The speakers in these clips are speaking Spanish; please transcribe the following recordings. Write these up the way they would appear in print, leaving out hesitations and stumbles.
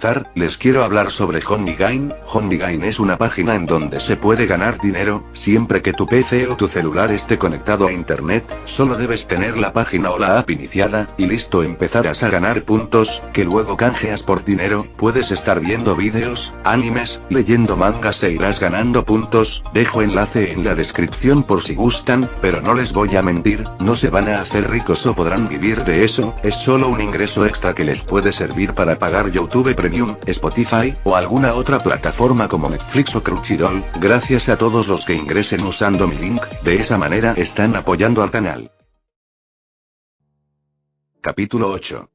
empezar, les quiero hablar sobre HoneyGain. HoneyGain es una página en donde se puede ganar dinero, siempre que tu PC o tu celular esté conectado a internet. Solo debes tener la página o la app iniciada, y listo, empezarás a ganar puntos, que luego canjeas por dinero. Puedes estar viendo vídeos, animes, leyendo mangas e irás ganando puntos. Dejo enlace en la descripción por si gustan, pero no les voy a mentir, no se van a hacer ricos o podrán vivir de eso, es solo un ingreso extra que les puede servir para pagar YouTube Premium, Spotify, o alguna otra plataforma como Netflix o Crunchyroll. Gracias a todos los que ingresen usando mi link, de esa manera están apoyando al canal. Capítulo 8.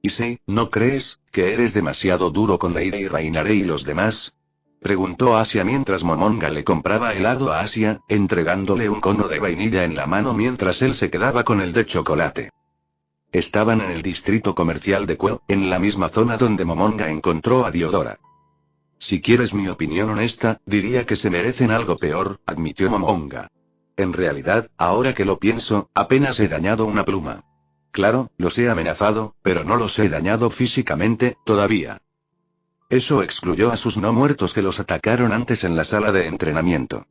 Issei, ¿no crees que eres demasiado duro con Leire y Rainare y los demás? Preguntó Asia mientras Momonga le compraba helado a Asia, entregándole un cono de vainilla en la mano mientras él se quedaba con el de chocolate. Estaban en el distrito comercial de Kuo, en la misma zona donde Momonga encontró a Diodora. Si quieres mi opinión honesta, diría que se merecen algo peor, admitió Momonga. En realidad, ahora que lo pienso, apenas he dañado una pluma. Claro, los he amenazado, pero no los he dañado físicamente, todavía. Eso excluyó a sus no muertos que los atacaron antes en la sala de entrenamiento.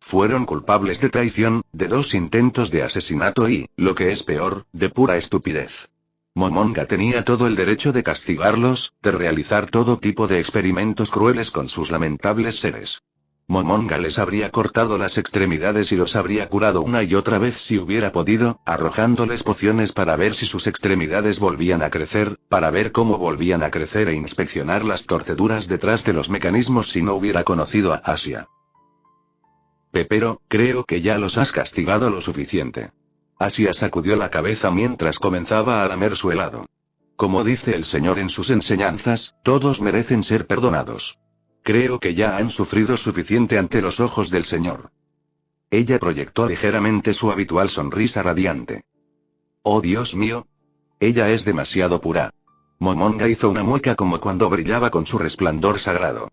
Fueron culpables de traición, de 2 intentos de asesinato y, lo que es peor, de pura estupidez. Momonga tenía todo el derecho de castigarlos, de realizar todo tipo de experimentos crueles con sus lamentables seres. Momonga les habría cortado las extremidades y los habría curado una y otra vez si hubiera podido, arrojándoles pociones para ver si sus extremidades volvían a crecer, para ver cómo volvían a crecer e inspeccionar las torceduras detrás de los mecanismos si no hubiera conocido a Asia. Pero, creo que ya los has castigado lo suficiente. Asia sacudió la cabeza mientras comenzaba a lamer su helado. Como dice el Señor en sus enseñanzas, todos merecen ser perdonados. Creo que ya han sufrido suficiente ante los ojos del Señor. Ella proyectó ligeramente su habitual sonrisa radiante. Oh Dios mío. Ella es demasiado pura. Momonga hizo una mueca como cuando brillaba con su resplandor sagrado.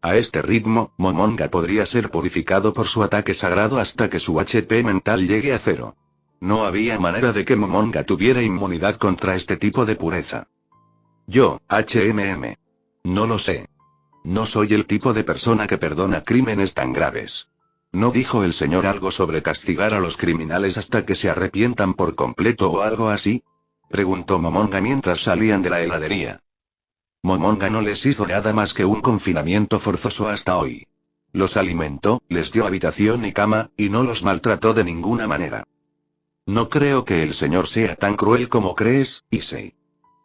A este ritmo, Momonga podría ser purificado por su ataque sagrado hasta que su HP mental llegue a 0. No había manera de que Momonga tuviera inmunidad contra este tipo de pureza. Yo, HMM. No lo sé. No soy el tipo de persona que perdona crímenes tan graves. ¿No dijo el Señor algo sobre castigar a los criminales hasta que se arrepientan por completo o algo así? Preguntó Momonga mientras salían de la heladería. Momonga no les hizo nada más que un confinamiento forzoso hasta hoy. Los alimentó, les dio habitación y cama, y no los maltrató de ninguna manera. No creo que el Señor sea tan cruel como crees, Issei.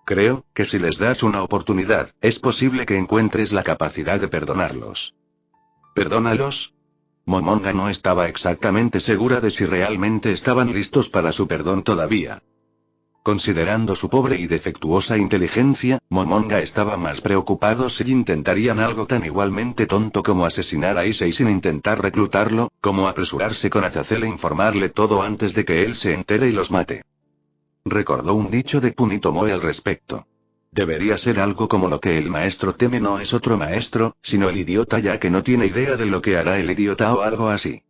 Creo que si les das una oportunidad, es posible que encuentres la capacidad de perdonarlos. ¿Perdónalos? Momonga no estaba exactamente segura de si realmente estaban listos para su perdón todavía. Considerando su pobre y defectuosa inteligencia, Momonga estaba más preocupado si intentarían algo tan igualmente tonto como asesinar a Issei sin intentar reclutarlo, como apresurarse con Azazel e informarle todo antes de que él se entere y los mate. Recordó un dicho de Punitomoe al respecto. Debería ser algo como lo que el maestro teme no es otro maestro, sino el idiota ya que no tiene idea de lo que hará el idiota o algo así.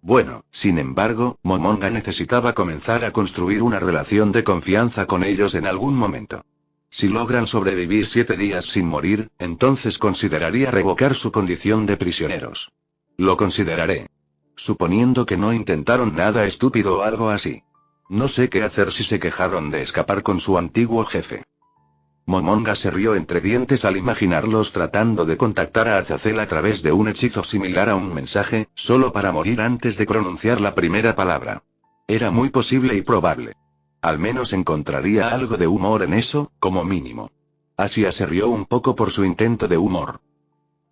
Bueno, sin embargo, Momonga necesitaba comenzar a construir una relación de confianza con ellos en algún momento. Si logran sobrevivir 7 días sin morir, entonces consideraría revocar su condición de prisioneros. Lo consideraré. Suponiendo que no intentaron nada estúpido o algo así. No sé qué hacer si se quejaron de escapar con su antiguo jefe. Momonga se rió entre dientes al imaginarlos tratando de contactar a Azazel a través de un hechizo similar a un mensaje, solo para morir antes de pronunciar la primera palabra. Era muy posible y probable. Al menos encontraría algo de humor en eso, como mínimo. Asia se rió un poco por su intento de humor.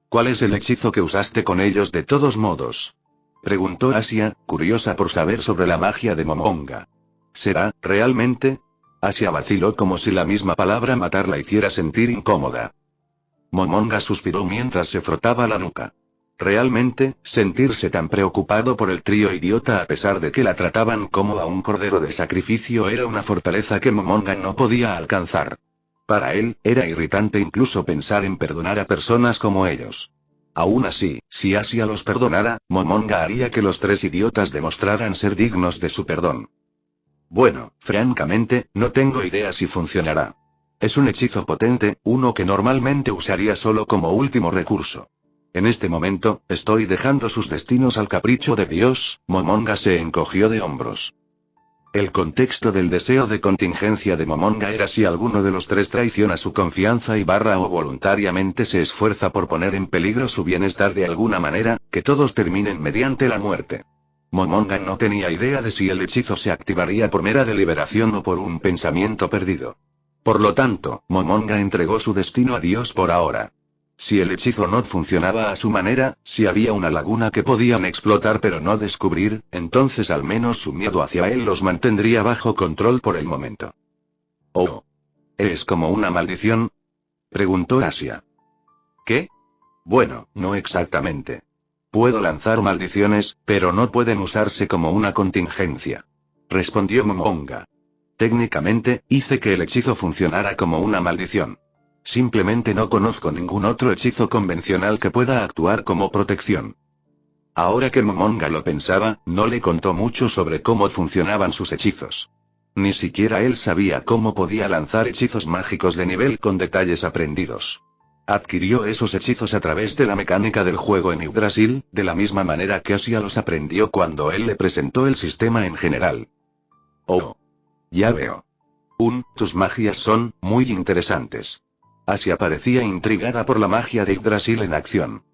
¿Cuál es el hechizo que usaste con ellos de todos modos? Preguntó Asia, curiosa por saber sobre la magia de Momonga. ¿Será, realmente? Asia vaciló como si la misma palabra matar la hiciera sentir incómoda. Momonga suspiró mientras se frotaba la nuca. Realmente, sentirse tan preocupado por el trío idiota a pesar de que la trataban como a un cordero de sacrificio era una fortaleza que Momonga no podía alcanzar. Para él, era irritante incluso pensar en perdonar a personas como ellos. Aún así, si Asia los perdonara, Momonga haría que los 3 idiotas demostraran ser dignos de su perdón. Bueno, francamente, no tengo idea si funcionará. Es un hechizo potente, uno que normalmente usaría solo como último recurso. En este momento, estoy dejando sus destinos al capricho de Dios. Momonga se encogió de hombros. El contexto del deseo de contingencia de Momonga era si alguno de los tres traiciona su confianza y o voluntariamente se esfuerza por poner en peligro su bienestar de alguna manera, que todos terminen mediante la muerte. Momonga no tenía idea de si el hechizo se activaría por mera deliberación o por un pensamiento perdido. Por lo tanto, Momonga entregó su destino a Dios por ahora. Si el hechizo no funcionaba a su manera, si había una laguna que podían explotar pero no descubrir, entonces al menos su miedo hacia él los mantendría bajo control por el momento. «Oh. ¿Es como una maldición?», preguntó Asia. «¿Qué? Bueno, no exactamente. Puedo lanzar maldiciones, pero no pueden usarse como una contingencia», respondió Momonga. «Técnicamente, hice que el hechizo funcionara como una maldición. Simplemente no conozco ningún otro hechizo convencional que pueda actuar como protección». Ahora que Momonga lo pensaba, no le contó mucho sobre cómo funcionaban sus hechizos. Ni siquiera él sabía cómo podía lanzar hechizos mágicos de nivel con detalles aprendidos. Adquirió esos hechizos a través de la mecánica del juego en Yggdrasil, de la misma manera que Asia los aprendió cuando él le presentó el sistema en general. «Oh. Ya veo. Tus magias son muy interesantes». Asia parecía intrigada por la magia de Yggdrasil en acción.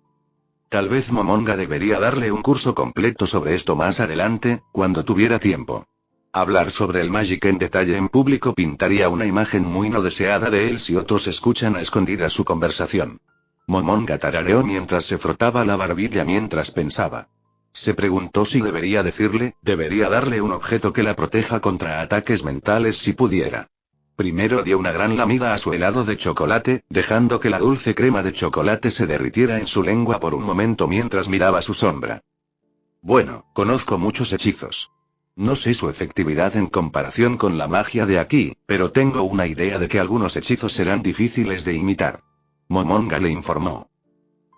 Tal vez Momonga debería darle un curso completo sobre esto más adelante, cuando tuviera tiempo. Hablar sobre el Magic en detalle en público pintaría una imagen muy no deseada de él si otros escuchan a escondidas su conversación. Momonga tarareó mientras se frotaba la barbilla mientras pensaba. Se preguntó si debería darle un objeto que la proteja contra ataques mentales si pudiera. Primero dio una gran lamida a su helado de chocolate, dejando que la dulce crema de chocolate se derritiera en su lengua por un momento mientras miraba su sombra. «Bueno, conozco muchos hechizos. No sé su efectividad en comparación con la magia de aquí, pero tengo una idea de que algunos hechizos serán difíciles de imitar», Momonga le informó.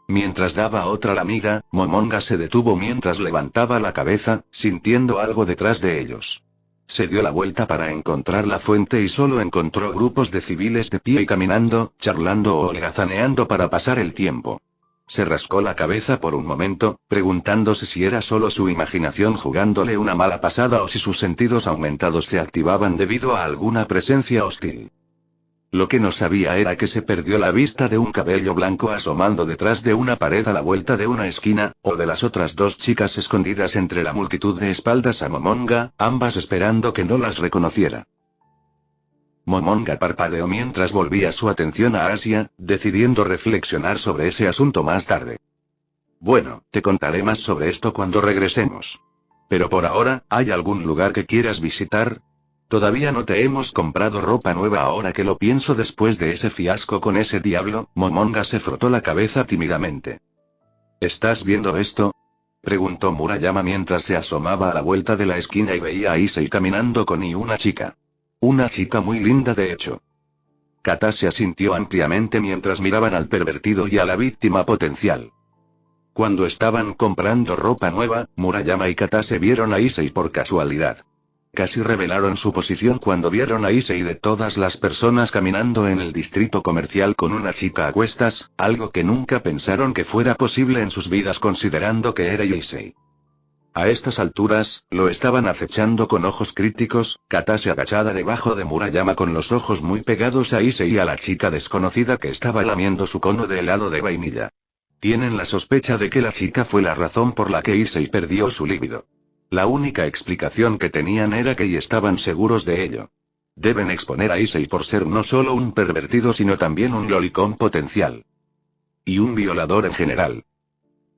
Mientras daba otra lamida, Momonga se detuvo mientras levantaba la cabeza, sintiendo algo detrás de ellos. Se dio la vuelta para encontrar la fuente y solo encontró grupos de civiles de pie y caminando, charlando o holgazaneando para pasar el tiempo. Se rascó la cabeza por un momento, preguntándose si era solo su imaginación jugándole una mala pasada o si sus sentidos aumentados se activaban debido a alguna presencia hostil. Lo que no sabía era que se perdió la vista de un cabello blanco asomando detrás de una pared a la vuelta de una esquina, o de las otras dos chicas escondidas entre la multitud de espaldas a Momonga, ambas esperando que no las reconociera. Momonga parpadeó mientras volvía su atención a Asia, decidiendo reflexionar sobre ese asunto más tarde. «Bueno, te contaré más sobre esto cuando regresemos. Pero por ahora, ¿hay algún lugar que quieras visitar? Todavía no te hemos comprado ropa nueva ahora que lo pienso después de ese fiasco con ese diablo». Momonga se frotó la cabeza tímidamente. «¿Estás viendo esto?», preguntó Murayama mientras se asomaba a la vuelta de la esquina y veía a Issei caminando con una chica. Una chica muy linda de hecho. Katase asintió ampliamente mientras miraban al pervertido y a la víctima potencial. Cuando estaban comprando ropa nueva, Murayama y Katase vieron a Issei por casualidad. Casi revelaron su posición cuando vieron a Issei de todas las personas caminando en el distrito comercial con una chica a cuestas, algo que nunca pensaron que fuera posible en sus vidas considerando que era Issei. A estas alturas, lo estaban acechando con ojos críticos, Katase agachada debajo de Murayama con los ojos muy pegados a Issei y a la chica desconocida que estaba lamiendo su cono de helado de vainilla. Tienen la sospecha de que la chica fue la razón por la que Issei perdió su líbido. La única explicación que tenían era que y estaban seguros de ello. Deben exponer a Issei por ser no solo un pervertido sino también un lolicón potencial. Y un violador en general.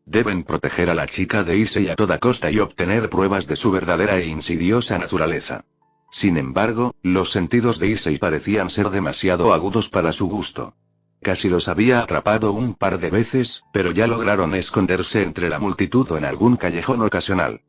Deben proteger a la chica de Issei a toda costa y obtener pruebas de su verdadera e insidiosa naturaleza. Sin embargo, los sentidos de Issei parecían ser demasiado agudos para su gusto. Casi los había atrapado un par de veces, pero ya lograron esconderse entre la multitud o en algún callejón ocasional.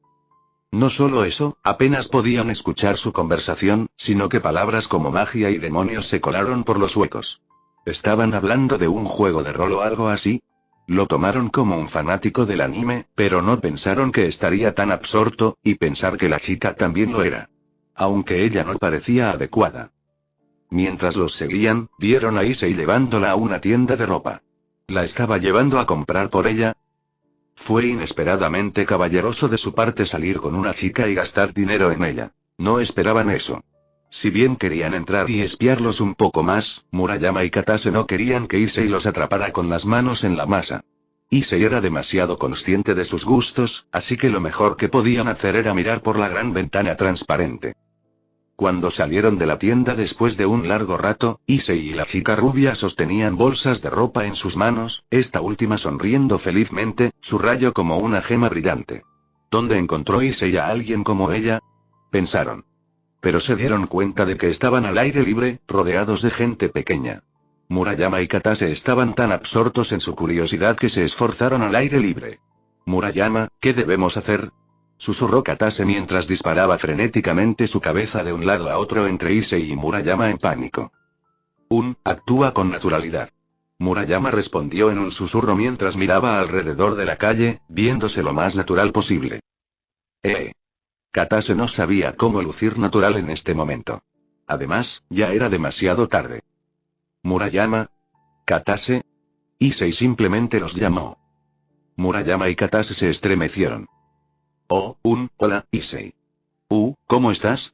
No solo eso, apenas podían escuchar su conversación, sino que palabras como magia y demonios se colaron por los huecos. ¿Estaban hablando de un juego de rol o algo así? Lo tomaron como un fanático del anime, pero no pensaron que estaría tan absorto, y pensar que la chica también lo era. Aunque ella no parecía adecuada. Mientras los seguían, vieron a Issei llevándola a una tienda de ropa. ¿La estaba llevando a comprar por ella? Fue inesperadamente caballeroso de su parte salir con una chica y gastar dinero en ella. No esperaban eso. Si bien querían entrar y espiarlos un poco más, Murayama y Katase no querían que Issei los atrapara con las manos en la masa. Issei era demasiado consciente de sus gustos, así que lo mejor que podían hacer era mirar por la gran ventana transparente. Cuando salieron de la tienda después de un largo rato, Issei y la chica rubia sostenían bolsas de ropa en sus manos, esta última sonriendo felizmente, su rayo como una gema brillante. ¿Dónde encontró Issei a alguien como ella? Pensaron. Pero se dieron cuenta de que estaban al aire libre, rodeados de gente pequeña. Murayama y Katase estaban tan absortos en su curiosidad que se esforzaron al aire libre. Murayama, ¿qué debemos hacer? Susurró Katase mientras disparaba frenéticamente su cabeza de un lado a otro entre Issei y Murayama en pánico. Actúa con naturalidad. Murayama respondió en un susurro mientras miraba alrededor de la calle, viéndose lo más natural posible. Katase no sabía cómo lucir natural en este momento. Además, ya era demasiado tarde. Murayama. Katase. Issei simplemente los llamó. Murayama y Katase se estremecieron. Hola, Issei. ¿Cómo estás?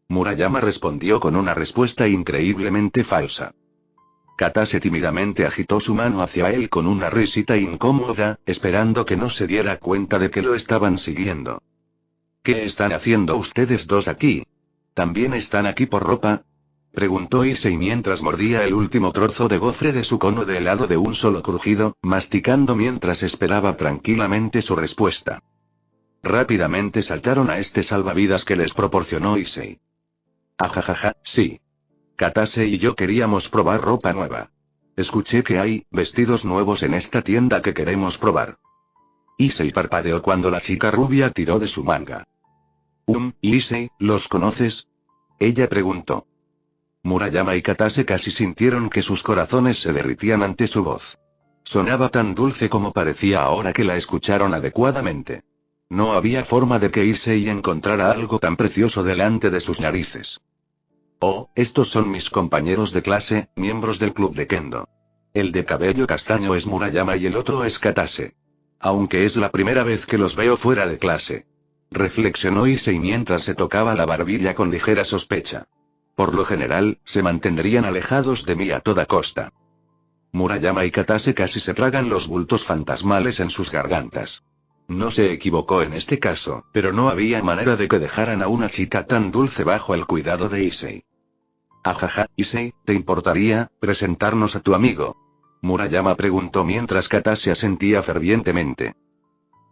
Murayama respondió con una respuesta increíblemente falsa. Katase tímidamente agitó su mano hacia él con una risita incómoda, esperando que no se diera cuenta de que lo estaban siguiendo. ¿Qué están haciendo ustedes dos aquí? ¿También están aquí por ropa? Preguntó Issei mientras mordía el último trozo de gofre de su cono de helado de un solo crujido, masticando mientras esperaba tranquilamente su respuesta. Rápidamente saltaron a este salvavidas que les proporcionó Issei. Ajajaja, sí. Katase y yo queríamos probar ropa nueva. Escuché que hay vestidos nuevos en esta tienda que queremos probar. Issei parpadeó cuando la chica rubia tiró de su manga. Issei, ¿los conoces? Ella preguntó. Murayama y Katase casi sintieron que sus corazones se derritían ante su voz. Sonaba tan dulce como parecía ahora que la escucharon adecuadamente. No había forma de que Issei encontrara algo tan precioso delante de sus narices. Estos son mis compañeros de clase, miembros del club de Kendo. El de cabello castaño es Murayama y el otro es Katase. Aunque es la primera vez que los veo fuera de clase. Reflexionó Issei mientras se tocaba la barbilla con ligera sospecha. Por lo general, se mantendrían alejados de mí a toda costa. Murayama y Katase casi se tragan los bultos fantasmales en sus gargantas. No se equivocó en este caso, pero no había manera de que dejaran a una chica tan dulce bajo el cuidado de Issei. Ajaja, Issei, ¿te importaría presentarnos a tu amigo? Murayama preguntó mientras Katase asentía fervientemente.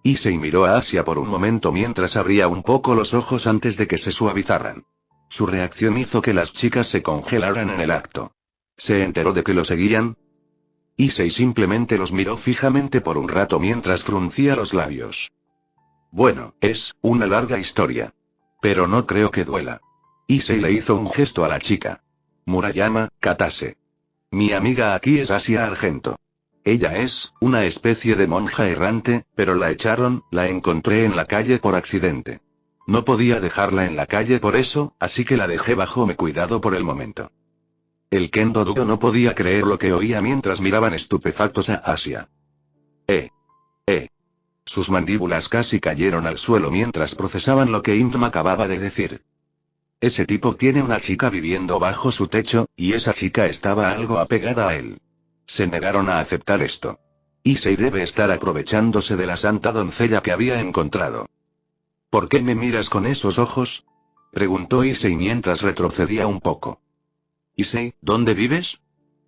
Issei miró a Asia por un momento mientras abría un poco los ojos antes de que se suavizaran. Su reacción hizo que las chicas se congelaran en el acto. ¿Se enteró de que lo seguían? Issei simplemente los miró fijamente por un rato mientras fruncía los labios. Bueno, es una larga historia. Pero no creo que duela. Issei le hizo un gesto a la chica. Murayama, Katase. Mi amiga aquí es Asia Argento. Ella es una especie de monja errante, pero la echaron, la encontré en la calle por accidente. No podía dejarla en la calle por eso, así que la dejé bajo mi cuidado por el momento. El Kendo Duo no podía creer lo que oía mientras miraban estupefactos a Asia. Sus mandíbulas casi cayeron al suelo mientras procesaban lo que Imtma acababa de decir. Ese tipo tiene una chica viviendo bajo su techo, y esa chica estaba algo apegada a él. Se negaron a aceptar esto. Issei debe estar aprovechándose de la santa doncella que había encontrado. ¿Por qué me miras con esos ojos? Preguntó Issei mientras retrocedía un poco. Issei, ¿dónde vives?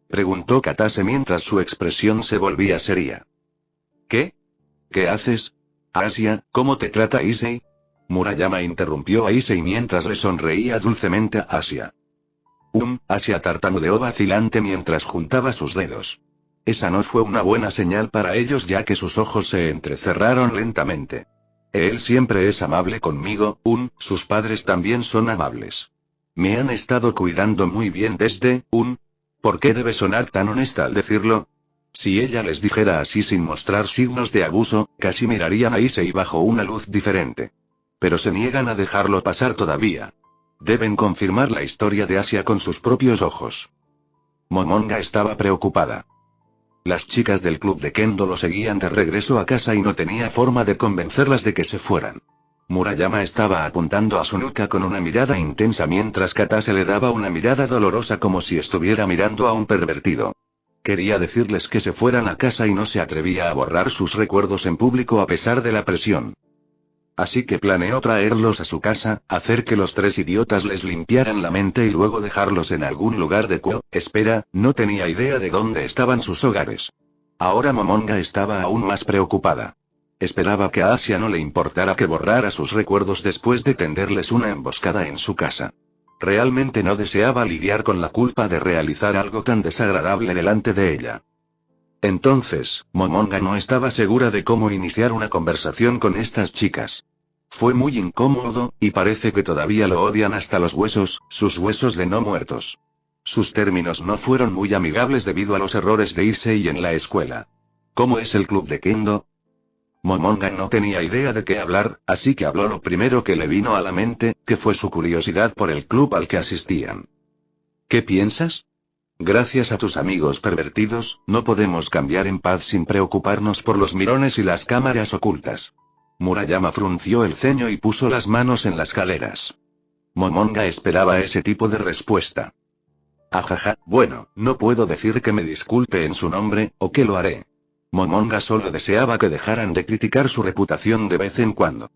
Preguntó Katase mientras su expresión se volvía seria. ¿Qué? ¿Qué haces? Asia, ¿cómo te trata Issei? Murayama interrumpió a Issei mientras le sonreía dulcemente a Asia. Asia tartamudeó vacilante mientras juntaba sus dedos. Esa no fue una buena señal para ellos ya que sus ojos se entrecerraron lentamente. Él siempre es amable conmigo, sus padres también son amables. Me han estado cuidando muy bien desde, ¿Por qué debe sonar tan honesta al decirlo? Si ella les dijera así sin mostrar signos de abuso, casi mirarían a Issei bajo una luz diferente. Pero se niegan a dejarlo pasar todavía. Deben confirmar la historia de Asia con sus propios ojos. Momonga estaba preocupada. Las chicas del club de Kendo lo seguían de regreso a casa y no tenía forma de convencerlas de que se fueran. Murayama estaba apuntando a su nuca con una mirada intensa mientras Katase le daba una mirada dolorosa como si estuviera mirando a un pervertido. Quería decirles que se fueran a casa y no se atrevía a borrar sus recuerdos en público a pesar de la presión. Así que planeó traerlos a su casa, hacer que los tres idiotas les limpiaran la mente y luego dejarlos en algún lugar de Espera, no tenía idea de dónde estaban sus hogares. Ahora Momonga estaba aún más preocupada. Esperaba que a Asia no le importara que borrara sus recuerdos después de tenderles una emboscada en su casa. Realmente no deseaba lidiar con la culpa de realizar algo tan desagradable delante de ella. Entonces, Momonga no estaba segura de cómo iniciar una conversación con estas chicas. Fue muy incómodo, y parece que todavía lo odian hasta los huesos, sus huesos de no muertos. Sus términos no fueron muy amigables debido a los errores de Issei en la escuela. ¿Cómo es el club de Kendo? Momonga no tenía idea de qué hablar, así que habló lo primero que le vino a la mente, que fue su curiosidad por el club al que asistían. ¿Qué piensas? Gracias a tus amigos pervertidos, no podemos cambiar en paz sin preocuparnos por los mirones y las cámaras ocultas. Murayama frunció el ceño y puso las manos en las caleras. Momonga esperaba ese tipo de respuesta. Ajaja, bueno, no puedo decir que me disculpe en su nombre, o que lo haré. Momonga solo deseaba que dejaran de criticar su reputación de vez en cuando.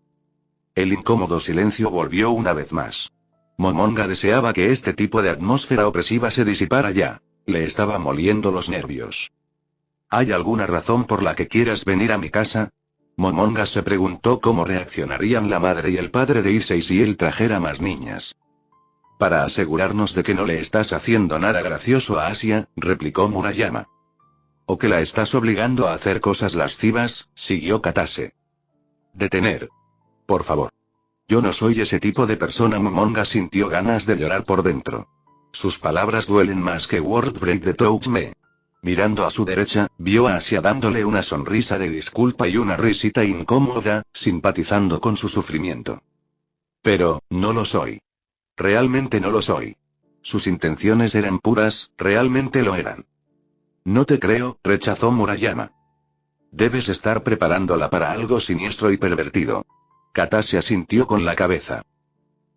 El incómodo silencio volvió una vez más. Momonga deseaba que este tipo de atmósfera opresiva se disipara ya. Le estaba moliendo los nervios. ¿Hay alguna razón por la que quieras venir a mi casa? Momonga se preguntó cómo reaccionarían la madre y el padre de Issei si él trajera más niñas. Para asegurarnos de que no le estás haciendo nada gracioso a Asia, replicó Murayama. ¿O que la estás obligando a hacer cosas lascivas?, siguió Katase. Detener. Por favor. Yo no soy ese tipo de persona. Momonga sintió ganas de llorar por dentro. Sus palabras duelen más que Word Break de Touch Me. Mirando a su derecha, vio a Asia dándole una sonrisa de disculpa y una risita incómoda, simpatizando con su sufrimiento. Pero, no lo soy. Realmente no lo soy. Sus intenciones eran puras, realmente lo eran. No te creo, rechazó Murayama. Debes estar preparándola para algo siniestro y pervertido. Katase asintió con la cabeza.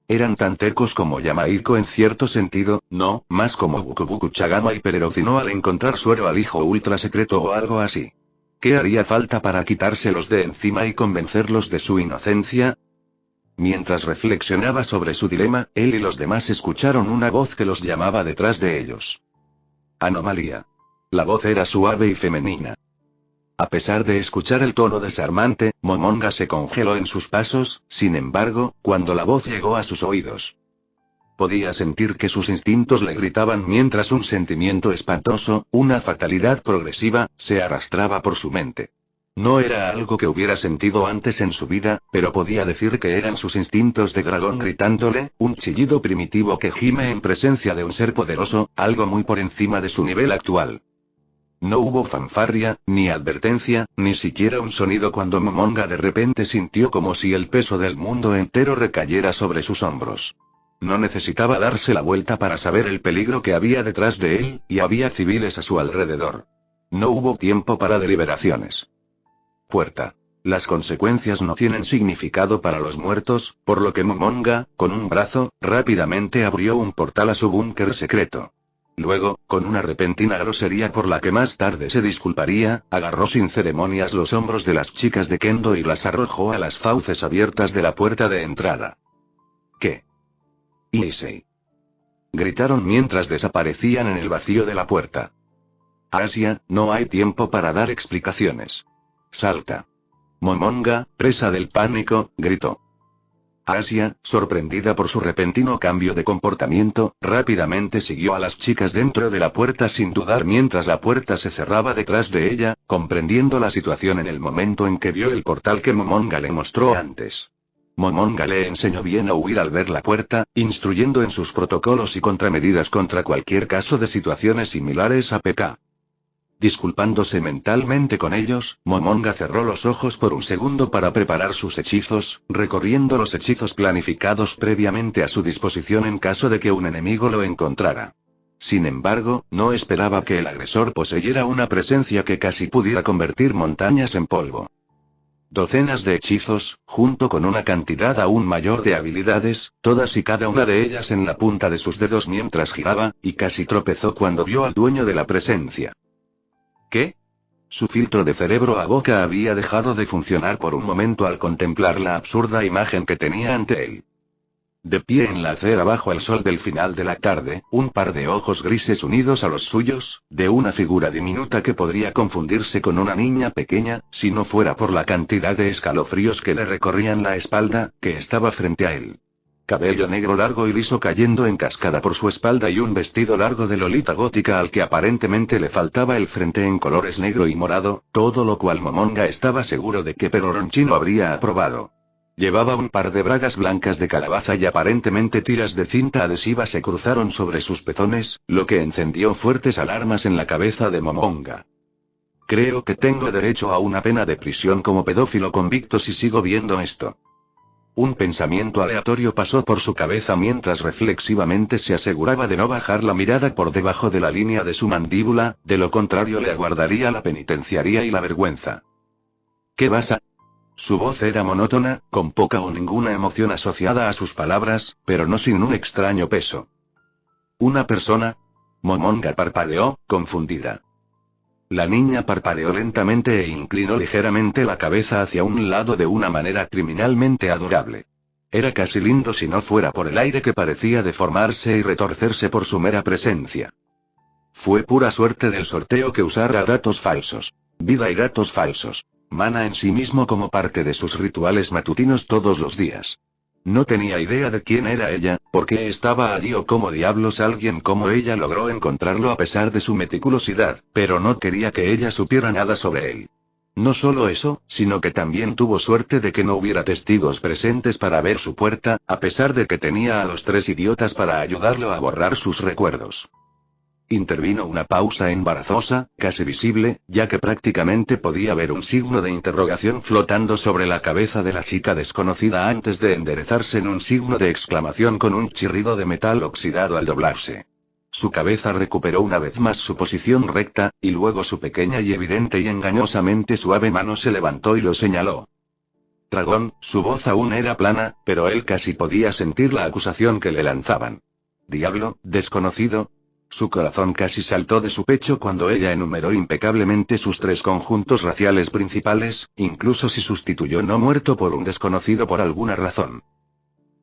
Eran tan tercos como Yamaiko en cierto sentido, no, más como Bukubuku Chagama y hipererocinó al encontrar suero al hijo ultra secreto o algo así. ¿Qué haría falta para quitárselos de encima y convencerlos de su inocencia? Mientras reflexionaba sobre su dilema, él y los demás escucharon una voz que los llamaba detrás de ellos. Anomalía. La voz era suave y femenina. A pesar de escuchar el tono desarmante, Momonga se congeló en sus pasos, sin embargo, cuando la voz llegó a sus oídos. Podía sentir que sus instintos le gritaban mientras un sentimiento espantoso, una fatalidad progresiva, se arrastraba por su mente. No era algo que hubiera sentido antes en su vida, pero podía decir que eran sus instintos de dragón gritándole, un chillido primitivo que gime en presencia de un ser poderoso, algo muy por encima de su nivel actual. No hubo fanfarria, ni advertencia, ni siquiera un sonido cuando Momonga de repente sintió como si el peso del mundo entero recayera sobre sus hombros. No necesitaba darse la vuelta para saber el peligro que había detrás de él, y había civiles a su alrededor. No hubo tiempo para deliberaciones. Puerta. Las consecuencias no tienen significado para los muertos, por lo que Momonga, con un brazo, rápidamente abrió un portal a su búnker secreto. Luego, con una repentina grosería por la que más tarde se disculparía, agarró sin ceremonias los hombros de las chicas de Kendo y las arrojó a las fauces abiertas de la puerta de entrada. ¿Qué? Issei. Gritaron mientras desaparecían en el vacío de la puerta. Asia, no hay tiempo para dar explicaciones. Salta. Momonga, presa del pánico, gritó. Asia, sorprendida por su repentino cambio de comportamiento, rápidamente siguió a las chicas dentro de la puerta sin dudar mientras la puerta se cerraba detrás de ella, comprendiendo la situación en el momento en que vio el portal que Momonga le mostró antes. Momonga le enseñó bien a huir al ver la puerta, instruyendo en sus protocolos y contramedidas contra cualquier caso de situaciones similares a PK. Disculpándose mentalmente con ellos, Momonga cerró los ojos por un segundo para preparar sus hechizos, recorriendo los hechizos planificados previamente a su disposición en caso de que un enemigo lo encontrara. Sin embargo, no esperaba que el agresor poseyera una presencia que casi pudiera convertir montañas en polvo. Docenas de hechizos, junto con una cantidad aún mayor de habilidades, todas y cada una de ellas en la punta de sus dedos mientras giraba, y casi tropezó cuando vio al dueño de la presencia. ¿Qué? Su filtro de cerebro a boca había dejado de funcionar por un momento al contemplar la absurda imagen que tenía ante él. De pie en la acera bajo el sol del final de la tarde, un par de ojos grises unidos a los suyos, de una figura diminuta que podría confundirse con una niña pequeña, si no fuera por la cantidad de escalofríos que le recorrían la espalda, que estaba frente a él. Cabello negro largo y liso cayendo en cascada por su espalda y un vestido largo de lolita gótica al que aparentemente le faltaba el frente en colores negro y morado, todo lo cual Momonga estaba seguro de que Peroronchino habría aprobado. Llevaba un par de bragas blancas de calabaza y aparentemente tiras de cinta adhesiva se cruzaron sobre sus pezones, lo que encendió fuertes alarmas en la cabeza de Momonga. Creo que tengo derecho a una pena de prisión como pedófilo convicto si sigo viendo esto. Un pensamiento aleatorio pasó por su cabeza mientras reflexivamente se aseguraba de no bajar la mirada por debajo de la línea de su mandíbula, de lo contrario le aguardaría la penitenciaría y la vergüenza. ¿Qué vas a...? Su voz era monótona, con poca o ninguna emoción asociada a sus palabras, pero no sin un extraño peso. ¿Una persona? Momonga parpadeó, confundida. La niña parpadeó lentamente e inclinó ligeramente la cabeza hacia un lado de una manera criminalmente adorable. Era casi lindo si no fuera por el aire que parecía deformarse y retorcerse por su mera presencia. Fue pura suerte del sorteo que usara datos falsos. Vida y datos falsos. Mana en sí mismo como parte de sus rituales matutinos todos los días. No tenía idea de quién era ella, por qué estaba allí o cómo diablos alguien como ella logró encontrarlo a pesar de su meticulosidad, pero no quería que ella supiera nada sobre él. No solo eso, sino que también tuvo suerte de que no hubiera testigos presentes para ver su puerta, a pesar de que tenía a los tres idiotas para ayudarlo a borrar sus recuerdos. Intervino una pausa embarazosa, casi visible, ya que prácticamente podía ver un signo de interrogación flotando sobre la cabeza de la chica desconocida antes de enderezarse en un signo de exclamación con un chirrido de metal oxidado al doblarse. Su cabeza recuperó una vez más su posición recta, y luego su pequeña y evidente y engañosamente suave mano se levantó y lo señaló. Dragón, su voz aún era plana, pero él casi podía sentir la acusación que le lanzaban. Diablo, desconocido. Su corazón casi saltó de su pecho cuando ella enumeró impecablemente sus tres conjuntos raciales principales, incluso si sustituyó no muerto por un desconocido por alguna razón.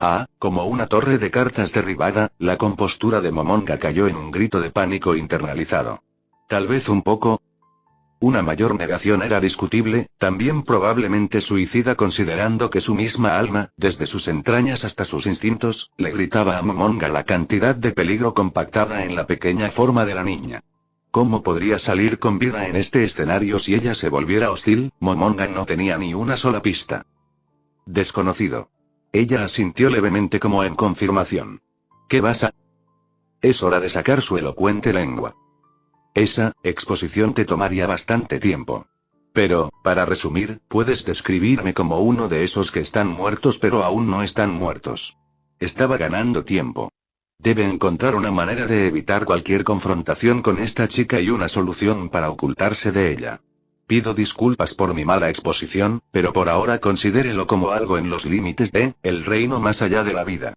Ah, como una torre de cartas derribada, la compostura de Momonga cayó en un grito de pánico internalizado. Tal vez un poco. Una mayor negación era discutible, también probablemente suicida considerando que su misma alma, desde sus entrañas hasta sus instintos, le gritaba a Momonga la cantidad de peligro compactada en la pequeña forma de la niña. ¿Cómo podría salir con vida en este escenario si ella se volviera hostil? Momonga no tenía ni una sola pista. Desconocido. Ella asintió levemente como en confirmación. ¿Qué vas a...? Es hora de sacar su elocuente lengua. Esa exposición te tomaría bastante tiempo. Pero, para resumir, puedes describirme como uno de esos que están muertos pero aún no están muertos. Estaba ganando tiempo. Debe encontrar una manera de evitar cualquier confrontación con esta chica y una solución para ocultarse de ella. Pido disculpas por mi mala exposición, pero por ahora considérelo como algo en los límites de el reino más allá de la vida.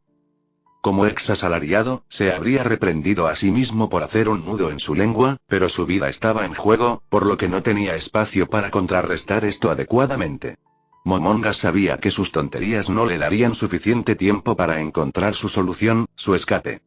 Como ex asalariado, se habría reprendido a sí mismo por hacer un nudo en su lengua, pero su vida estaba en juego, por lo que no tenía espacio para contrarrestar esto adecuadamente. Momonga sabía que sus tonterías no le darían suficiente tiempo para encontrar su solución, su escape.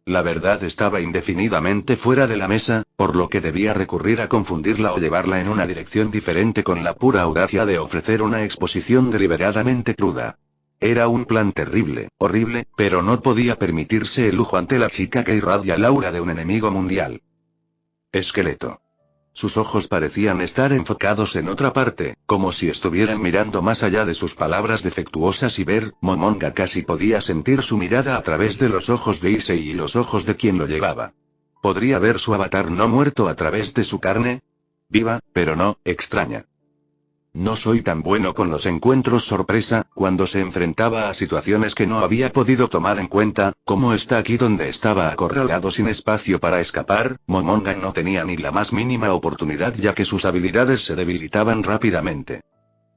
La verdad estaba indefinidamente fuera de la mesa, por lo que debía recurrir a confundirla o llevarla en una dirección diferente con la pura audacia de ofrecer una exposición deliberadamente cruda. Era un plan terrible, horrible, pero no podía permitirse el lujo ante la chica que irradia el aura de un enemigo mundial. Esqueleto. Sus ojos parecían estar enfocados en otra parte, como si estuvieran mirando más allá de sus palabras defectuosas y ver. Momonga casi podía sentir su mirada a través de los ojos de Issei y los ojos de quien lo llevaba. ¿Podría ver su avatar no muerto a través de su carne? Viva, pero no, extraña. No soy tan bueno con los encuentros sorpresa, cuando se enfrentaba a situaciones que no había podido tomar en cuenta, como está aquí donde estaba acorralado sin espacio para escapar. Momonga no tenía ni la más mínima oportunidad ya que sus habilidades se debilitaban rápidamente.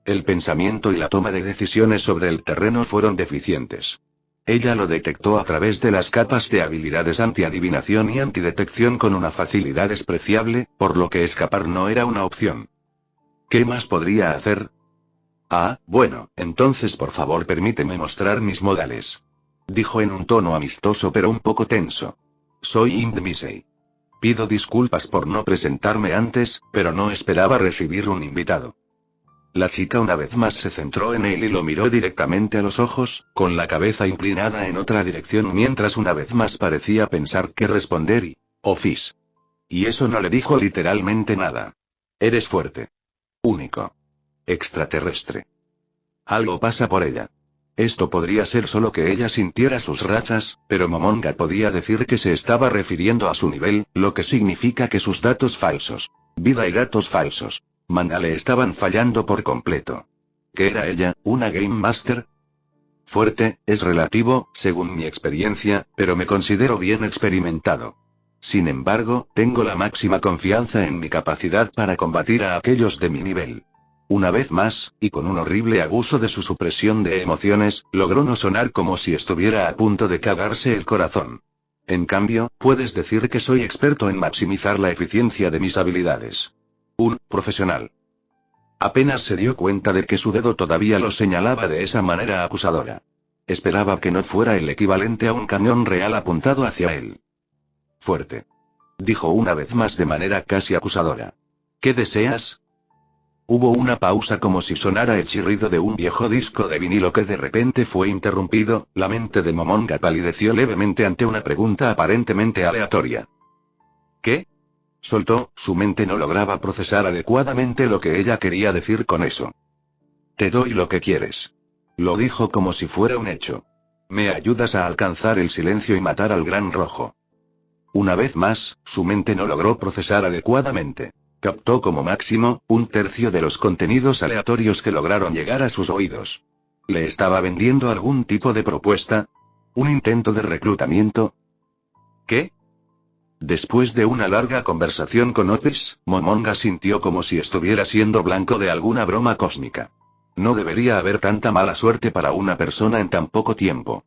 El pensamiento y la toma de decisiones sobre el terreno fueron deficientes. Ella lo detectó a través de las capas de habilidades anti-adivinación y antidetección con una facilidad despreciable, por lo que escapar no era una opción. ¿Qué más podría hacer? Ah, bueno, entonces por favor permíteme mostrar mis modales. Dijo en un tono amistoso pero un poco tenso. Soy Indmisey. Pido disculpas por no presentarme antes, pero no esperaba recibir un invitado. La chica una vez más se centró en él y lo miró directamente a los ojos, con la cabeza inclinada en otra dirección mientras una vez más parecía pensar qué responder y... Office. Y eso no le dijo literalmente nada. Eres fuerte. Único. Extraterrestre. Algo pasa por ella. Esto podría ser solo que ella sintiera sus rachas, pero Momonga podía decir que se estaba refiriendo a su nivel, lo que significa que sus datos falsos. Vida y datos falsos. Le estaban fallando por completo. ¿Qué era ella, una Game Master? Fuerte, es relativo, según mi experiencia, pero me considero bien experimentado. Sin embargo, tengo la máxima confianza en mi capacidad para combatir a aquellos de mi nivel. Una vez más, y con un horrible abuso de su supresión de emociones, logró no sonar como si estuviera a punto de cagarse el corazón. En cambio, puedes decir que soy experto en maximizar la eficiencia de mis habilidades. Un profesional. Apenas se dio cuenta de que su dedo todavía lo señalaba de esa manera acusadora. Esperaba que no fuera el equivalente a un cañón real apuntado hacia él. Fuerte. Dijo una vez más de manera casi acusadora. ¿Qué deseas? Hubo una pausa como si sonara el chirrido de un viejo disco de vinilo que de repente fue interrumpido. La mente de Momonga palideció levemente ante una pregunta aparentemente aleatoria. ¿Qué? Soltó, su mente no lograba procesar adecuadamente lo que ella quería decir con eso. Te doy lo que quieres. Lo dijo como si fuera un hecho. Me ayudas a alcanzar el silencio y matar al Gran Rojo. Una vez más, su mente no logró procesar adecuadamente. Captó como máximo, un tercio de los contenidos aleatorios que lograron llegar a sus oídos. ¿Le estaba vendiendo algún tipo de propuesta? ¿Un intento de reclutamiento? ¿Qué? Después de una larga conversación con Otis, Momonga sintió como si estuviera siendo blanco de alguna broma cósmica. No debería haber tanta mala suerte para una persona en tan poco tiempo.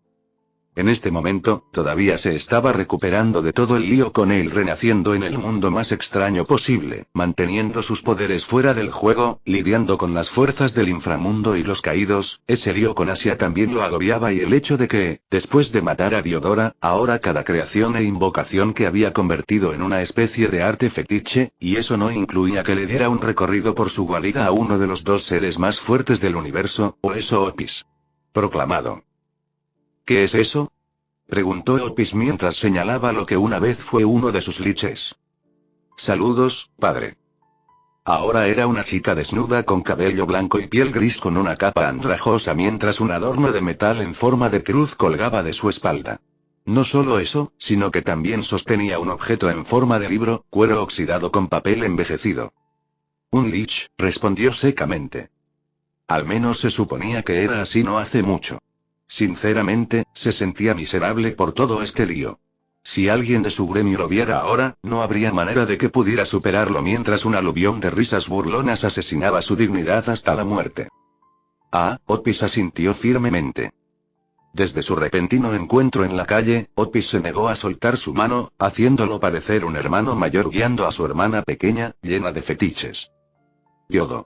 En este momento, todavía se estaba recuperando de todo el lío con él renaciendo en el mundo más extraño posible, manteniendo sus poderes fuera del juego, lidiando con las fuerzas del inframundo y los caídos. Ese lío con Asia también lo agobiaba y el hecho de que, después de matar a Diodora, ahora cada creación e invocación que había convertido en una especie de arte fetiche, y eso no incluía que le diera un recorrido por su guarida a uno de los dos seres más fuertes del universo, o eso Otis. Proclamado. ¿Qué es eso? Preguntó Otis mientras señalaba lo que una vez fue uno de sus liches. Saludos, padre. Ahora era una chica desnuda con cabello blanco y piel gris con una capa andrajosa mientras un adorno de metal en forma de cruz colgaba de su espalda. No solo eso, sino que también sostenía un objeto en forma de libro, cuero oxidado con papel envejecido. Un lich, respondió secamente. Al menos se suponía que era así no hace mucho. Sinceramente, se sentía miserable por todo este lío. Si alguien de su gremio lo viera ahora, no habría manera de que pudiera superarlo mientras un aluvión de risas burlonas asesinaba su dignidad hasta la muerte. Ah, Otis asintió firmemente. Desde su repentino encuentro en la calle, Otis se negó a soltar su mano, haciéndolo parecer un hermano mayor guiando a su hermana pequeña, llena de fetiches. Yodo.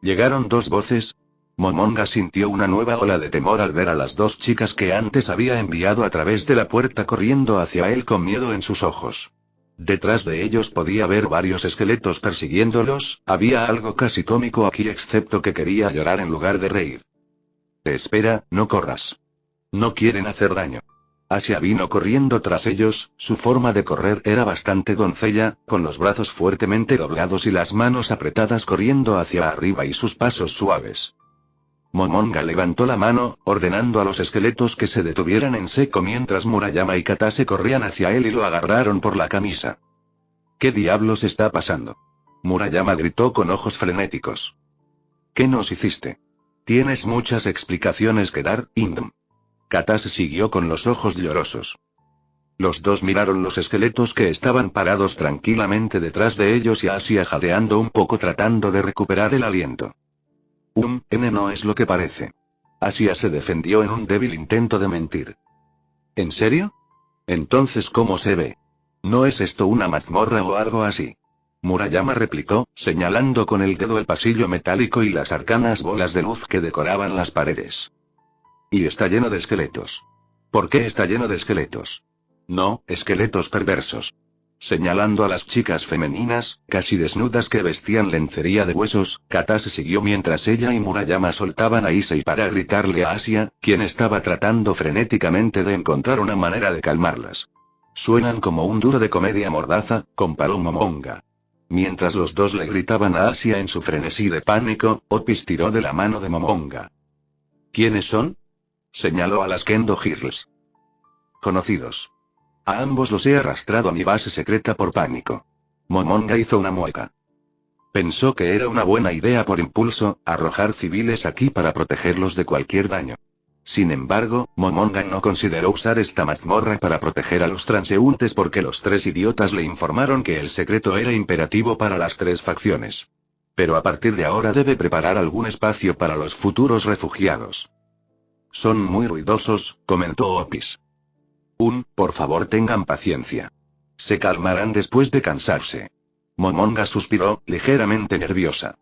Llegaron dos voces. Momonga sintió una nueva ola de temor al ver a las dos chicas que antes había enviado a través de la puerta corriendo hacia él con miedo en sus ojos. Detrás de ellos podía ver varios esqueletos persiguiéndolos. Había algo casi cómico aquí excepto que quería llorar en lugar de reír. Espera, no corras. No quieren hacer daño. Asia vino corriendo tras ellos, su forma de correr era bastante doncella, con los brazos fuertemente doblados y las manos apretadas corriendo hacia arriba y sus pasos suaves. Momonga levantó la mano, ordenando a los esqueletos que se detuvieran en seco mientras Murayama y Katase corrían hacia él y lo agarraron por la camisa. ¿Qué diablos está pasando? Murayama gritó con ojos frenéticos. ¿Qué nos hiciste? Tienes muchas explicaciones que dar, Indom. Katase siguió con los ojos llorosos. Los dos miraron los esqueletos que estaban parados tranquilamente detrás de ellos y a Asia jadeando un poco tratando de recuperar el aliento. No es lo que parece. Asia se defendió en un débil intento de mentir. ¿En serio? Entonces, ¿cómo se ve? ¿No es esto una mazmorra o algo así? Murayama replicó, señalando con el dedo el pasillo metálico y las arcanas bolas de luz que decoraban las paredes. Y está lleno de esqueletos. ¿Por qué está lleno de esqueletos? No, esqueletos perversos. Señalando a las chicas femeninas, casi desnudas que vestían lencería de huesos, Katase siguió mientras ella y Murayama soltaban a Issei para gritarle a Asia, quien estaba tratando frenéticamente de encontrar una manera de calmarlas. Suenan como un duro de comedia mordaza, comparó Momonga. Mientras los dos le gritaban a Asia en su frenesí de pánico, Opis tiró de la mano de Momonga. ¿Quiénes son? Señaló a las Kendo Girls. Conocidos. A ambos los he arrastrado a mi base secreta por pánico. Momonga hizo una mueca. Pensó que era una buena idea por impulso, arrojar civiles aquí para protegerlos de cualquier daño. Sin embargo, Momonga no consideró usar esta mazmorra para proteger a los transeúntes porque los tres idiotas le informaron que el secreto era imperativo para las tres facciones. Pero a partir de ahora debe preparar algún espacio para los futuros refugiados. Son muy ruidosos, comentó Opis. Por favor tengan paciencia. Se calmarán después de cansarse. Momonga suspiró, ligeramente nerviosa.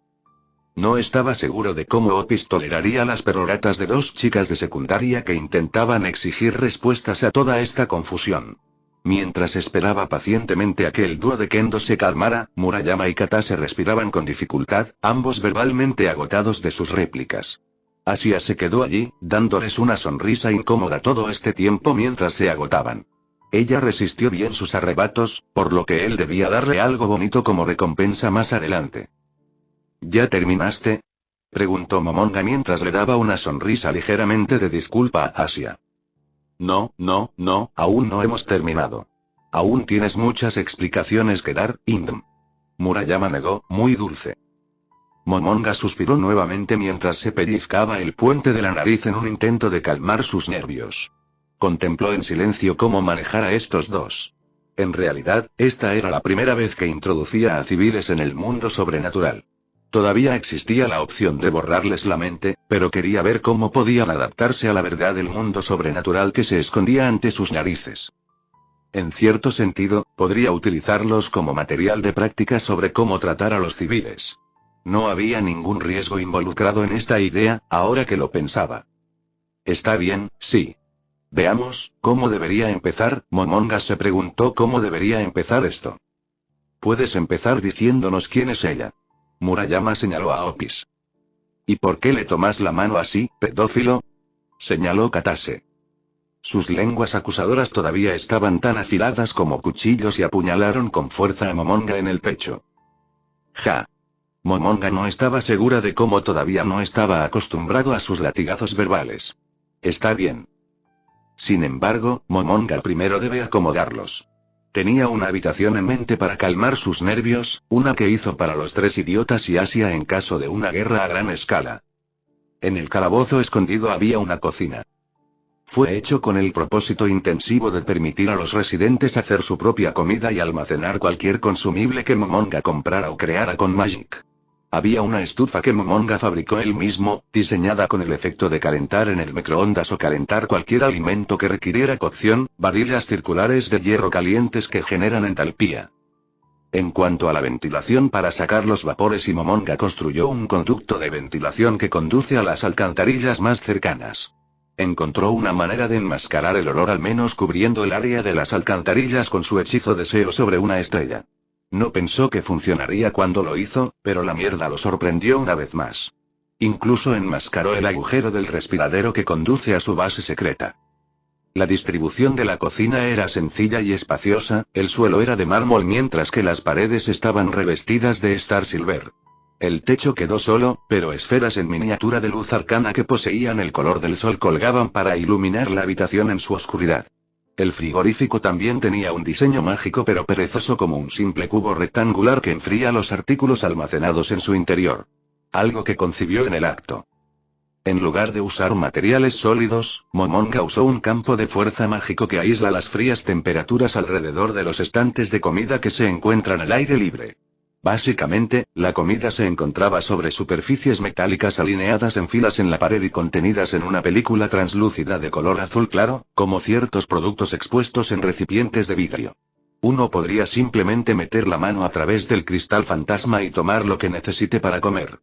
No estaba seguro de cómo Opis toleraría las peroratas de dos chicas de secundaria que intentaban exigir respuestas a toda esta confusión. Mientras esperaba pacientemente a que el dúo de Kendo se calmara, Murayama y Katase respiraban con dificultad, ambos verbalmente agotados de sus réplicas. Asia se quedó allí, dándoles una sonrisa incómoda todo este tiempo mientras se agotaban. Ella resistió bien sus arrebatos, por lo que él debía darle algo bonito como recompensa más adelante. ¿Ya terminaste? Preguntó Momonga mientras le daba una sonrisa ligeramente de disculpa a Asia. No, aún no hemos terminado. Aún tienes muchas explicaciones que dar, Indom. Murayama negó, muy dulce. Momonga suspiró nuevamente mientras se pellizcaba el puente de la nariz en un intento de calmar sus nervios. Contempló en silencio cómo manejar a estos dos. En realidad, esta era la primera vez que introducía a civiles en el mundo sobrenatural. Todavía existía la opción de borrarles la mente, pero quería ver cómo podían adaptarse a la verdad del mundo sobrenatural que se escondía ante sus narices. En cierto sentido, podría utilizarlos como material de práctica sobre cómo tratar a los civiles. No había ningún riesgo involucrado en esta idea, ahora que lo pensaba. Está bien, sí. Veamos, ¿cómo debería empezar? Momonga se preguntó cómo debería empezar esto. Puedes empezar diciéndonos quién es ella. Murayama señaló a Opis. ¿Y por qué le tomas la mano así, pedófilo? Señaló Katase. Sus lenguas acusadoras todavía estaban tan afiladas como cuchillos y apuñalaron con fuerza a Momonga en el pecho. Ja. Momonga no estaba segura de cómo todavía no estaba acostumbrado a sus latigazos verbales. Está bien. Sin embargo, Momonga primero debe acomodarlos. Tenía una habitación en mente para calmar sus nervios, una que hizo para los tres idiotas y Asia en caso de una guerra a gran escala. En el calabozo escondido había una cocina. Fue hecho con el propósito intensivo de permitir a los residentes hacer su propia comida y almacenar cualquier consumible que Momonga comprara o creara con Magic. Había una estufa que Momonga fabricó él mismo, diseñada con el efecto de calentar en el microondas o calentar cualquier alimento que requiriera cocción, varillas circulares de hierro calientes que generan entalpía. En cuanto a la ventilación para sacar los vapores, Momonga construyó un conducto de ventilación que conduce a las alcantarillas más cercanas. Encontró una manera de enmascarar el olor al menos cubriendo el área de las alcantarillas con su hechizo deseo sobre una estrella. No pensó que funcionaría cuando lo hizo, pero la mierda lo sorprendió una vez más. Incluso enmascaró el agujero del respiradero que conduce a su base secreta. La distribución de la cocina era sencilla y espaciosa, el suelo era de mármol mientras que las paredes estaban revestidas de Star Silver. El techo quedó solo, pero esferas en miniatura de luz arcana que poseían el color del sol colgaban para iluminar la habitación en su oscuridad. El frigorífico también tenía un diseño mágico pero perezoso como un simple cubo rectangular que enfría los artículos almacenados en su interior. Algo que concibió en el acto. En lugar de usar materiales sólidos, Momonga usó un campo de fuerza mágico que aísla las frías temperaturas alrededor de los estantes de comida que se encuentran al aire libre. Básicamente, la comida se encontraba sobre superficies metálicas alineadas en filas en la pared y contenidas en una película translúcida de color azul claro, como ciertos productos expuestos en recipientes de vidrio. Uno podría simplemente meter la mano a través del cristal fantasma y tomar lo que necesite para comer.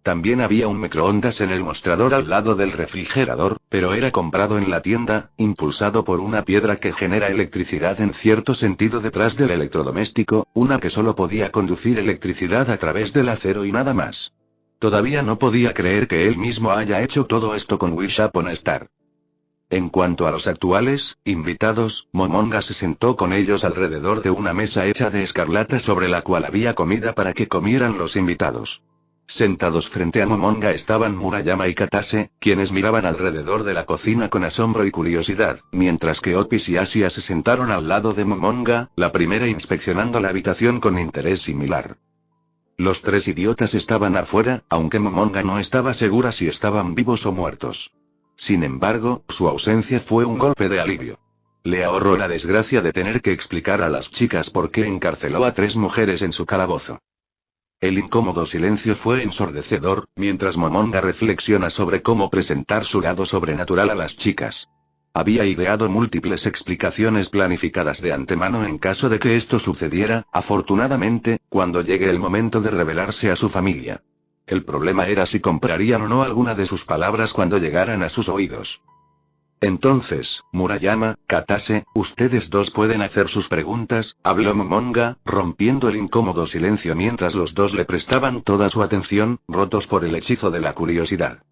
También había un microondas en el mostrador al lado del refrigerador, pero era comprado en la tienda, impulsado por una piedra que genera electricidad en cierto sentido detrás del electrodoméstico, una que solo podía conducir electricidad a través del acero y nada más. Todavía no podía creer que él mismo haya hecho todo esto con Wish Upon a Star. En cuanto a los actuales invitados, Momonga se sentó con ellos alrededor de una mesa hecha de escarlata sobre la cual había comida para que comieran los invitados. Sentados frente a Momonga estaban Murayama y Katase, quienes miraban alrededor de la cocina con asombro y curiosidad, mientras que Opis y Asia se sentaron al lado de Momonga, la primera inspeccionando la habitación con interés similar. Los tres idiotas estaban afuera, aunque Momonga no estaba segura si estaban vivos o muertos. Sin embargo, su ausencia fue un golpe de alivio. Le ahorró la desgracia de tener que explicar a las chicas por qué encarceló a 3 mujeres en su calabozo. El incómodo silencio fue ensordecedor, mientras Momonga reflexiona sobre cómo presentar su lado sobrenatural a las chicas. Había ideado múltiples explicaciones planificadas de antemano en caso de que esto sucediera, afortunadamente, cuando llegue el momento de revelarse a su familia. El problema era si comprarían o no alguna de sus palabras cuando llegaran a sus oídos. Entonces, Murayama, Katase, ustedes dos pueden hacer sus preguntas, habló Momonga, rompiendo el incómodo silencio mientras los dos le prestaban toda su atención, rotos por el hechizo de la curiosidad.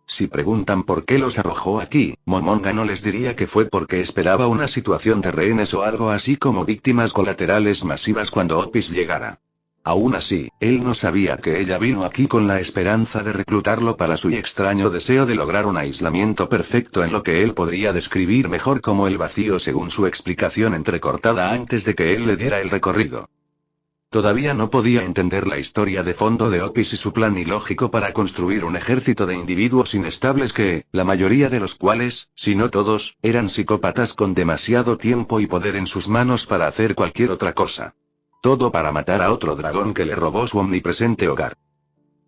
Si preguntan por qué los arrojó aquí, Momonga no les diría que fue porque esperaba una situación de rehenes o algo así como víctimas colaterales masivas cuando Opis llegara. Aún así, él no sabía que ella vino aquí con la esperanza de reclutarlo para su extraño deseo de lograr un aislamiento perfecto en lo que él podría describir mejor como el vacío según su explicación entrecortada antes de que él le diera el recorrido. Todavía no podía entender la historia de fondo de Opis y su plan ilógico para construir un ejército de individuos inestables que, la mayoría de los cuales, si no todos, eran psicópatas con demasiado tiempo y poder en sus manos para hacer cualquier otra cosa. Todo para matar a otro dragón que le robó su omnipresente hogar.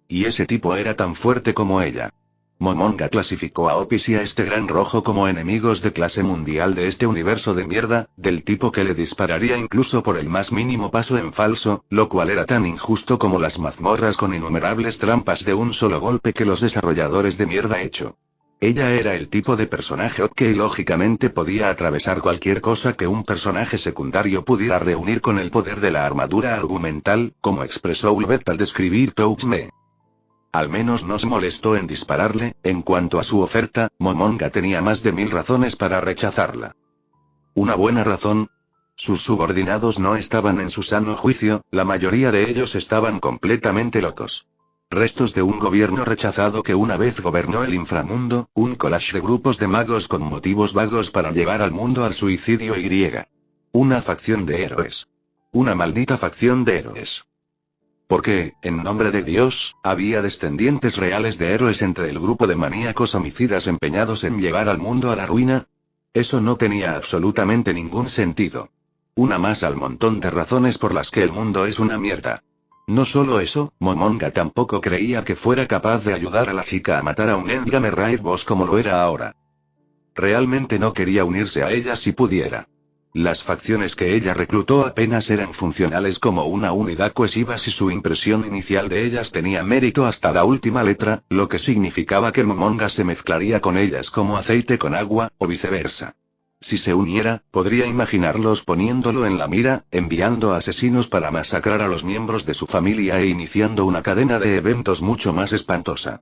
Y ese tipo era tan fuerte como ella. Momonga clasificó a Opis y a este gran rojo como enemigos de clase mundial de este universo de mierda, del tipo que le dispararía incluso por el más mínimo paso en falso, lo cual era tan injusto como las mazmorras con innumerables trampas de un solo golpe que los desarrolladores de mierda hecho. Ella era el tipo de personaje que lógicamente podía atravesar cualquier cosa que un personaje secundario pudiera reunir con el poder de la armadura argumental, como expresó Ulbeth al describir Touch Me. Al menos no se molestó en dispararle. En cuanto a su oferta, Momonga tenía más de 1000 razones para rechazarla. ¿Una buena razón? Sus subordinados no estaban en su sano juicio, la mayoría de ellos estaban completamente locos. Restos de un gobierno rechazado que una vez gobernó el inframundo, un collage de grupos de magos con motivos vagos para llevar al mundo al suicidio y. Una facción de héroes. Una maldita facción de héroes. Porque, en nombre de Dios, había descendientes reales de héroes entre el grupo de maníacos homicidas empeñados en llevar al mundo a la ruina. Eso no tenía absolutamente ningún sentido. Una más al montón de razones por las que el mundo es una mierda. No solo eso, Momonga tampoco creía que fuera capaz de ayudar a la chica a matar a un Endgame Raid Boss como lo era ahora. Realmente no quería unirse a ella si pudiera. Las facciones que ella reclutó apenas eran funcionales como una unidad cohesiva si su impresión inicial de ellas tenía mérito hasta la última letra, lo que significaba que Momonga se mezclaría con ellas como aceite con agua, o viceversa. Si se uniera, podría imaginarlos poniéndolo en la mira, enviando asesinos para masacrar a los miembros de su familia e iniciando una cadena de eventos mucho más espantosa.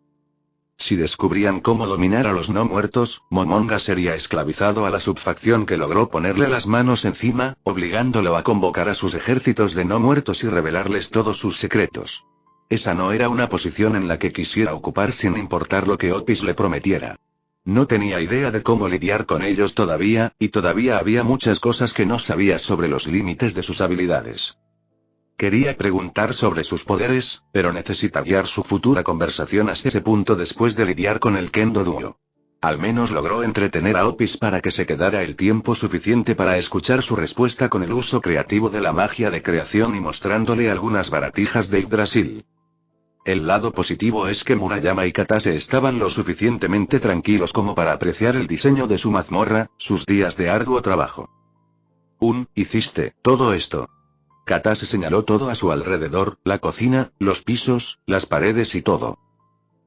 Si descubrían cómo dominar a los no muertos, Momonga sería esclavizado a la subfacción que logró ponerle las manos encima, obligándolo a convocar a sus ejércitos de no muertos y revelarles todos sus secretos. Esa no era una posición en la que quisiera ocupar sin importar lo que Opis le prometiera. No tenía idea de cómo lidiar con ellos todavía, y todavía había muchas cosas que no sabía sobre los límites de sus habilidades. Quería preguntar sobre sus poderes, pero necesita guiar su futura conversación hasta ese punto después de lidiar con el Kendo Duo. Al menos logró entretener a Opis para que se quedara el tiempo suficiente para escuchar su respuesta con el uso creativo de la magia de creación y mostrándole algunas baratijas de Yggdrasil. El lado positivo es que Murayama y Katase estaban lo suficientemente tranquilos como para apreciar el diseño de su mazmorra, sus días de arduo trabajo. Hiciste todo esto. Katase señaló todo a su alrededor, la cocina, los pisos, las paredes y todo.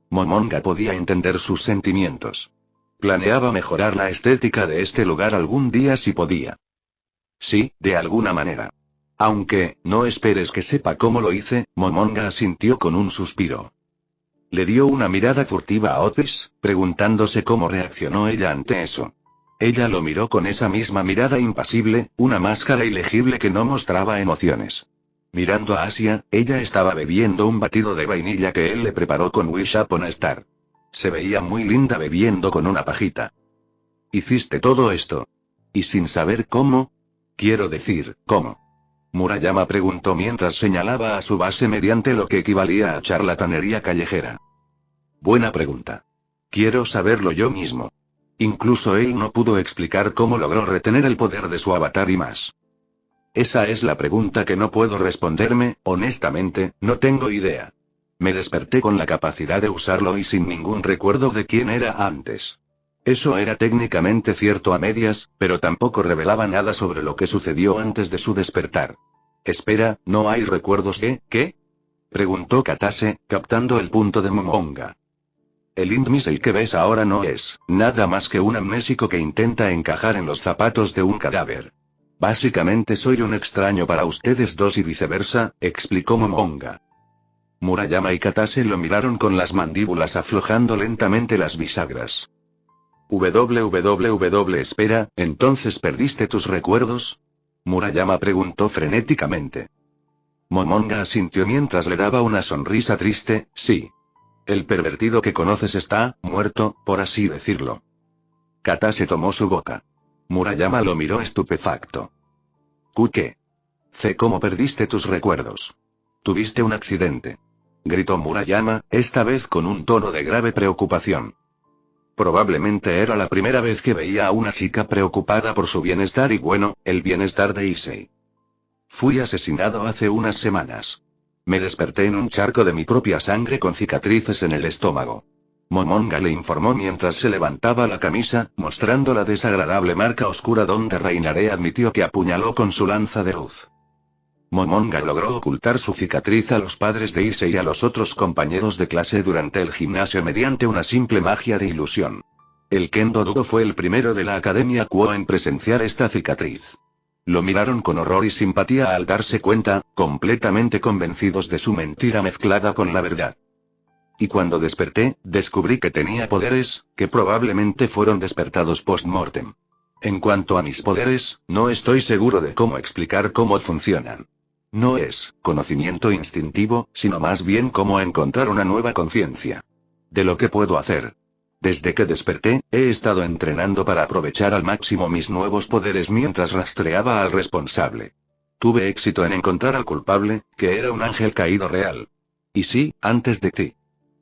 Momonga podía entender sus sentimientos. Planeaba mejorar la estética de este lugar algún día si podía. Sí, de alguna manera. Aunque, no esperes que sepa cómo lo hice, Momonga asintió con un suspiro. Le dio una mirada furtiva a Opis, preguntándose cómo reaccionó ella ante eso. Ella lo miró con esa misma mirada impasible, una máscara ilegible que no mostraba emociones. Mirando a Asia, ella estaba bebiendo un batido de vainilla que él le preparó con Wish Upon a Star. Se veía muy linda bebiendo con una pajita. Hiciste todo esto. ¿Y sin saber cómo? Quiero decir, ¿cómo? Murayama preguntó mientras señalaba a su base mediante lo que equivalía a charlatanería callejera. Buena pregunta. Quiero saberlo yo mismo. Incluso él no pudo explicar cómo logró retener el poder de su avatar y más. Esa es la pregunta que no puedo responderme, honestamente, no tengo idea. Me desperté con la capacidad de usarlo y sin ningún recuerdo de quién era antes. Eso era técnicamente cierto a medias, pero tampoco revelaba nada sobre lo que sucedió antes de su despertar. Espera, ¿no hay recuerdos de qué? Preguntó Katase, captando el punto de Momonga. El Ind Missile que ves ahora no es nada más que un amnésico que intenta encajar en los zapatos de un cadáver. Básicamente soy un extraño para ustedes dos y viceversa, explicó Momonga. Murayama y Katase lo miraron con las mandíbulas aflojando lentamente las bisagras. Espera, ¿entonces perdiste tus recuerdos? Murayama preguntó frenéticamente. Momonga asintió mientras le daba una sonrisa triste, sí. El pervertido que conoces está muerto, por así decirlo. Katase tomó su boca. Murayama lo miró estupefacto. ¿Qué? ¿Cómo perdiste tus recuerdos? Tuviste un accidente. Gritó Murayama, esta vez con un tono de grave preocupación. Probablemente era la primera vez que veía a una chica preocupada por su bienestar y bueno, el bienestar de Issei. Fui asesinado hace unas semanas. Me desperté en un charco de mi propia sangre con cicatrices en el estómago. Momonga le informó mientras se levantaba la camisa, mostrando la desagradable marca oscura donde Reinaré admitió que apuñaló con su lanza de luz. Momonga logró ocultar su cicatriz a los padres de Issei y a los otros compañeros de clase durante el gimnasio mediante una simple magia de ilusión. El Kendo Duo fue el primero de la Academia Kuo en presenciar esta cicatriz. Lo miraron con horror y simpatía al darse cuenta, completamente convencidos de su mentira mezclada con la verdad. Y cuando desperté, descubrí que tenía poderes, que probablemente fueron despertados post-mortem. En cuanto a mis poderes, no estoy seguro de cómo explicar cómo funcionan. No es conocimiento instintivo, sino más bien cómo encontrar una nueva conciencia. De lo que puedo hacer. Desde que desperté, he estado entrenando para aprovechar al máximo mis nuevos poderes mientras rastreaba al responsable. Tuve éxito en encontrar al culpable, que era un ángel caído real. Y sí, antes de ti.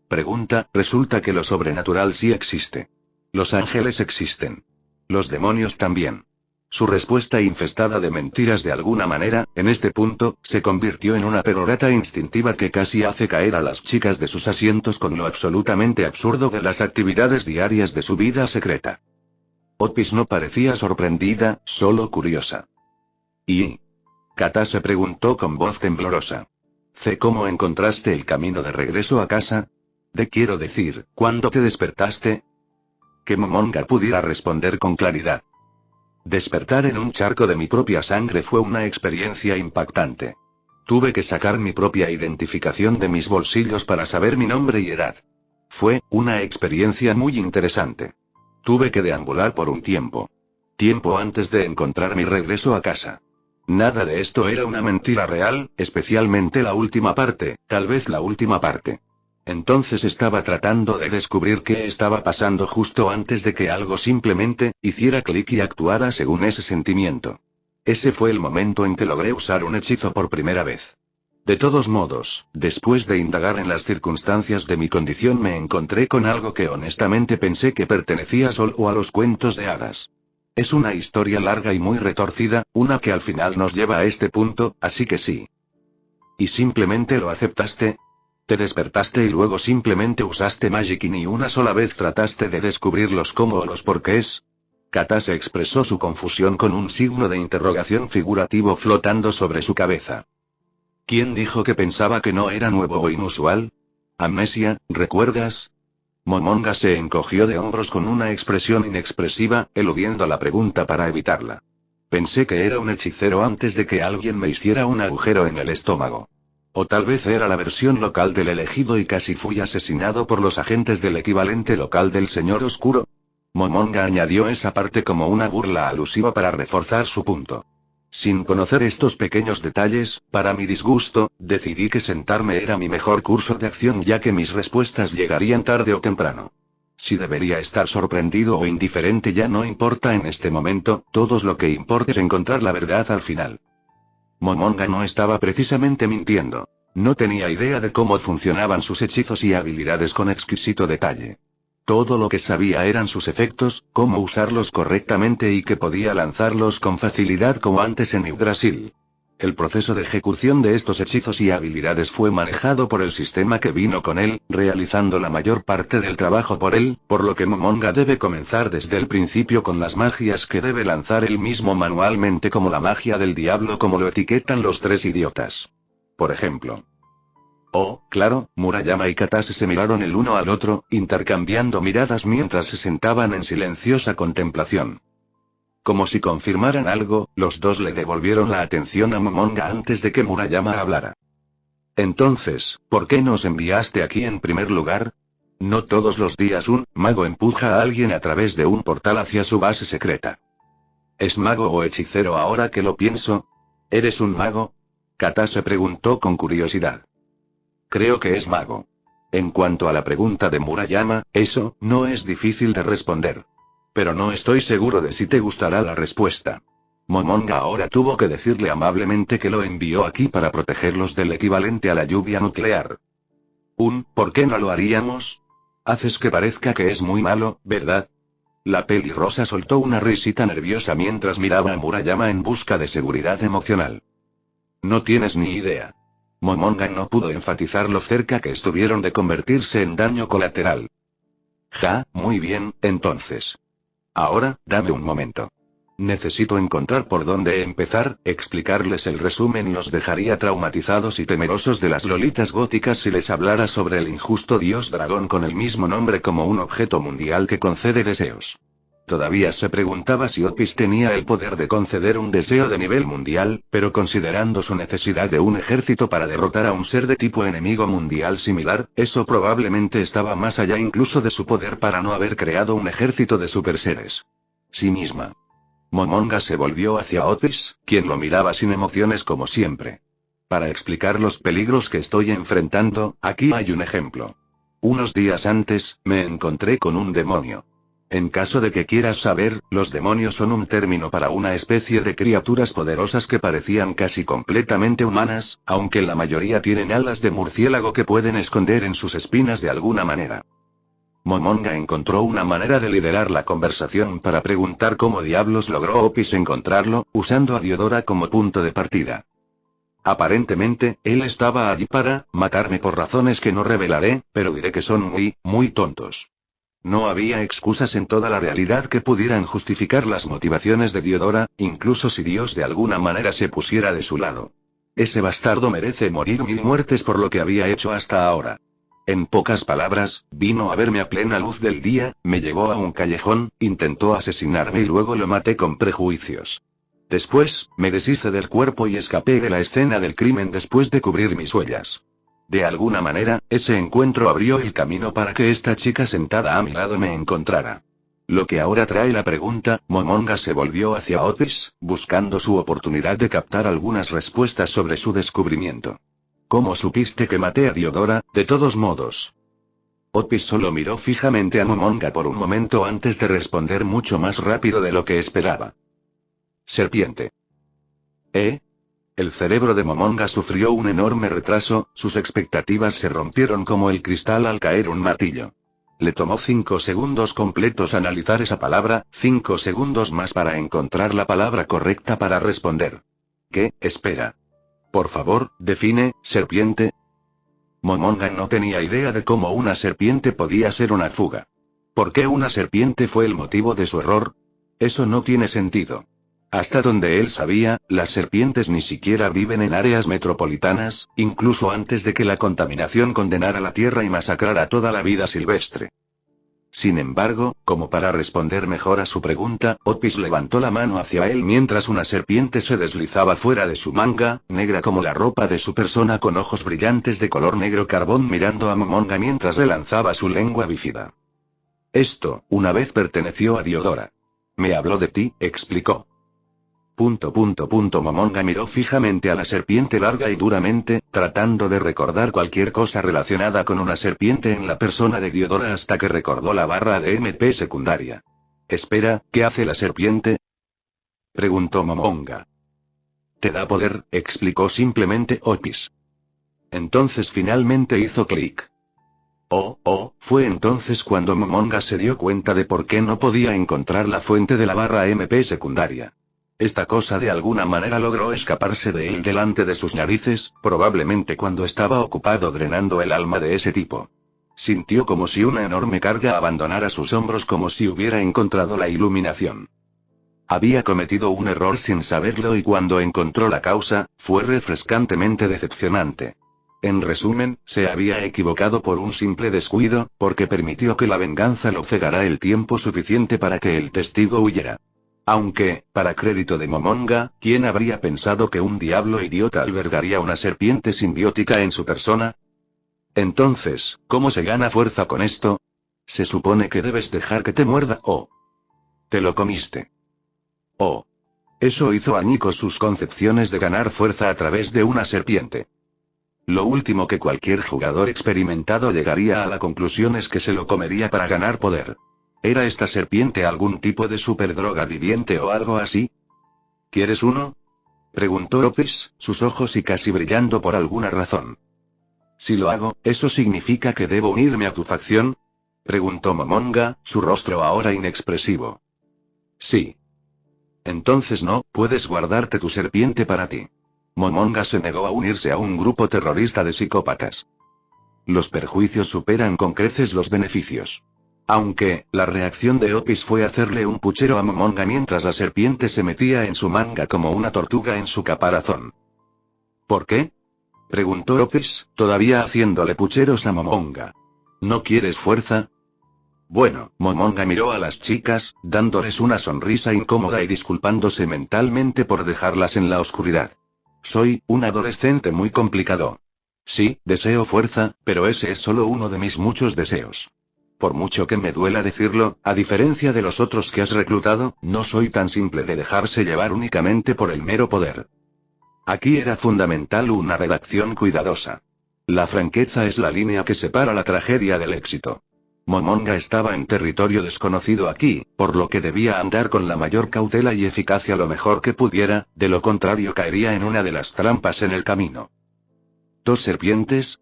Pregunta, resulta que lo sobrenatural sí existe. Los ángeles existen. Los demonios también. Su respuesta infestada de mentiras de alguna manera, en este punto, se convirtió en una perorata instintiva que casi hace caer a las chicas de sus asientos con lo absolutamente absurdo de las actividades diarias de su vida secreta. Opis no parecía sorprendida, solo curiosa. ¿Y? Katase preguntó con voz temblorosa. ¿Cómo encontraste el camino de regreso a casa? Quiero decir, ¿cuándo te despertaste? Que Momonga pudiera responder con claridad. Despertar en un charco de mi propia sangre fue una experiencia impactante. Tuve que sacar mi propia identificación de mis bolsillos para saber mi nombre y edad. Fue una experiencia muy interesante. Tuve que deambular por un tiempo. Tiempo antes de encontrar mi regreso a casa. Nada de esto era una mentira real, especialmente la última parte, tal vez la última parte. Entonces estaba tratando de descubrir qué estaba pasando justo antes de que algo simplemente hiciera clic y actuara según ese sentimiento. Ese fue el momento en que logré usar un hechizo por primera vez. De todos modos, después de indagar en las circunstancias de mi condición, me encontré con algo que honestamente pensé que pertenecía solo a los cuentos de hadas. Es una historia larga y muy retorcida, una que al final nos lleva a este punto, así que sí. ¿Y simplemente lo aceptaste? ¿Te despertaste y luego simplemente usaste Magic y ni una sola vez trataste de descubrir los cómo o los porqués? Katase expresó su confusión con un signo de interrogación figurativo flotando sobre su cabeza. ¿Quién dijo que pensaba que no era nuevo o inusual? Amnesia, ¿recuerdas? Momonga se encogió de hombros con una expresión inexpresiva, eludiendo la pregunta para evitarla. Pensé que era un hechicero antes de que alguien me hiciera un agujero en el estómago. O tal vez era la versión local del elegido y casi fui asesinado por los agentes del equivalente local del Señor Oscuro. Momonga añadió esa parte como una burla alusiva para reforzar su punto. Sin conocer estos pequeños detalles, para mi disgusto, decidí que sentarme era mi mejor curso de acción, ya que mis respuestas llegarían tarde o temprano. Si debería estar sorprendido o indiferente ya no importa en este momento, todo lo que importa es encontrar la verdad al final. Momonga no estaba precisamente mintiendo. No tenía idea de cómo funcionaban sus hechizos y habilidades con exquisito detalle. Todo lo que sabía eran sus efectos, cómo usarlos correctamente y que podía lanzarlos con facilidad como antes en Yggdrasil. El proceso de ejecución de estos hechizos y habilidades fue manejado por el sistema que vino con él, realizando la mayor parte del trabajo por él, por lo que Momonga debe comenzar desde el principio con las magias que debe lanzar él mismo manualmente, como la magia del diablo, como lo etiquetan los tres idiotas. Por ejemplo. Oh, claro, Murayama y Katase se miraron el uno al otro, intercambiando miradas mientras se sentaban en silenciosa contemplación. Como si confirmaran algo, los dos le devolvieron la atención a Momonga antes de que Murayama hablara. Entonces, ¿por qué nos enviaste aquí en primer lugar? No todos los días un mago empuja a alguien a través de un portal hacia su base secreta. ¿Es mago o hechicero ahora que lo pienso? ¿Eres un mago? Katase preguntó con curiosidad. Creo que es mago. En cuanto a la pregunta de Murayama, eso no es difícil de responder. Pero no estoy seguro de si te gustará la respuesta. Momonga ahora tuvo que decirle amablemente que lo envió aquí para protegerlos del equivalente a la lluvia nuclear. ¿Por qué no lo haríamos? Haces que parezca que es muy malo, ¿verdad? La pelirrosa soltó una risita nerviosa mientras miraba a Murayama en busca de seguridad emocional. No tienes ni idea. Momonga no pudo enfatizar lo cerca que estuvieron de convertirse en daño colateral. Muy bien, entonces. Ahora, dame un momento. Necesito encontrar por dónde empezar. Explicarles el resumen los dejaría traumatizados y temerosos de las lolitas góticas si les hablara sobre el injusto dios dragón con el mismo nombre como un objeto mundial que concede deseos. Todavía se preguntaba si Opis tenía el poder de conceder un deseo de nivel mundial, pero considerando su necesidad de un ejército para derrotar a un ser de tipo enemigo mundial similar, eso probablemente estaba más allá incluso de su poder para no haber creado un ejército de superseres. Sí misma. Momonga se volvió hacia Opis, quien lo miraba sin emociones como siempre. Para explicar los peligros que estoy enfrentando, aquí hay un ejemplo. Unos días antes, me encontré con un demonio. En caso de que quieras saber, los demonios son un término para una especie de criaturas poderosas que parecían casi completamente humanas, aunque la mayoría tienen alas de murciélago que pueden esconder en sus espinas de alguna manera. Momonga encontró una manera de liderar la conversación para preguntar cómo diablos logró Opis encontrarlo, usando a Diodora como punto de partida. Aparentemente, él estaba allí para matarme por razones que no revelaré, pero diré que son muy tontos. No había excusas en toda la realidad que pudieran justificar las motivaciones de Diodora, incluso si Dios de alguna manera se pusiera de su lado. Ese bastardo merece morir 1000 muertes por lo que había hecho hasta ahora. En pocas palabras, vino a verme a plena luz del día, me llevó a un callejón, intentó asesinarme y luego lo maté con prejuicios. Después, me deshice del cuerpo y escapé de la escena del crimen después de cubrir mis huellas. De alguna manera, ese encuentro abrió el camino para que esta chica sentada a mi lado me encontrara. Lo que ahora trae la pregunta, Momonga se volvió hacia Opis, buscando su oportunidad de captar algunas respuestas sobre su descubrimiento. ¿Cómo supiste que maté a Diodora? De todos modos, Otis solo miró fijamente a Momonga por un momento antes de responder mucho más rápido de lo que esperaba. Serpiente. ¿Eh? El cerebro de Momonga sufrió un enorme retraso, sus expectativas se rompieron como el cristal al caer un martillo. Le tomó 5 segundos completos analizar esa palabra, 5 segundos más para encontrar la palabra correcta para responder. ¿Qué? Espera. Por favor, define, serpiente. Momonga no tenía idea de cómo una serpiente podía ser una fuga. ¿Por qué una serpiente fue el motivo de su error? Eso no tiene sentido. Hasta donde él sabía, las serpientes ni siquiera viven en áreas metropolitanas, incluso antes de que la contaminación condenara la tierra y masacrara toda la vida silvestre. Sin embargo, como para responder mejor a su pregunta, Otis levantó la mano hacia él mientras una serpiente se deslizaba fuera de su manga, negra como la ropa de su persona con ojos brillantes de color negro carbón mirando a Momonga mientras le lanzaba su lengua bífida. Esto, una vez perteneció a Diodora. Me habló de ti, explicó. Momonga miró fijamente a la serpiente larga y duramente, tratando de recordar cualquier cosa relacionada con una serpiente en la persona de Diodora hasta que recordó la barra de MP secundaria. Espera, ¿qué hace la serpiente? Preguntó Momonga. Te da poder, explicó simplemente Otis. Entonces finalmente hizo clic. Fue entonces cuando Momonga se dio cuenta de por qué no podía encontrar la fuente de la barra MP secundaria. Esta cosa de alguna manera logró escaparse de él delante de sus narices, probablemente cuando estaba ocupado drenando el alma de ese tipo. Sintió como si una enorme carga abandonara sus hombros como si hubiera encontrado la iluminación. Había cometido un error sin saberlo y cuando encontró la causa, fue refrescantemente decepcionante. En resumen, se había equivocado por un simple descuido, porque permitió que la venganza lo cegara el tiempo suficiente para que el testigo huyera. Aunque, para crédito de Momonga, ¿quién habría pensado que un diablo idiota albergaría una serpiente simbiótica en su persona? Entonces, ¿cómo se gana fuerza con esto? Se supone que debes dejar que te muerda o... Te lo comiste. Eso hizo añicos sus concepciones de ganar fuerza a través de una serpiente. Lo último que cualquier jugador experimentado llegaría a la conclusión es que se lo comería para ganar poder. ¿Era esta serpiente algún tipo de superdroga viviente o algo así? ¿Quieres uno? Preguntó Otis, sus ojos y casi brillando por alguna razón. Si lo hago, ¿eso significa que debo unirme a tu facción? Preguntó Momonga, su rostro ahora inexpresivo. Sí. Entonces no, puedes guardarte tu serpiente para ti. Momonga se negó a unirse a un grupo terrorista de psicópatas. Los perjuicios superan con creces los beneficios. Aunque, la reacción de Otis fue hacerle un puchero a Momonga mientras la serpiente se metía en su manga como una tortuga en su caparazón. ¿Por qué? Preguntó Otis, todavía haciéndole pucheros a Momonga. ¿No quieres fuerza? Bueno, Momonga miró a las chicas, dándoles una sonrisa incómoda y disculpándose mentalmente por dejarlas en la oscuridad. Soy un adolescente muy complicado. Sí, deseo fuerza, pero ese es solo uno de mis muchos deseos. Por mucho que me duela decirlo, a diferencia de los otros que has reclutado, no soy tan simple de dejarse llevar únicamente por el mero poder. Aquí era fundamental una redacción cuidadosa. La franqueza es la línea que separa la tragedia del éxito. Momonga estaba en territorio desconocido aquí, por lo que debía andar con la mayor cautela y eficacia lo mejor que pudiera, de lo contrario caería en una de las trampas en el camino. ¿2 serpientes?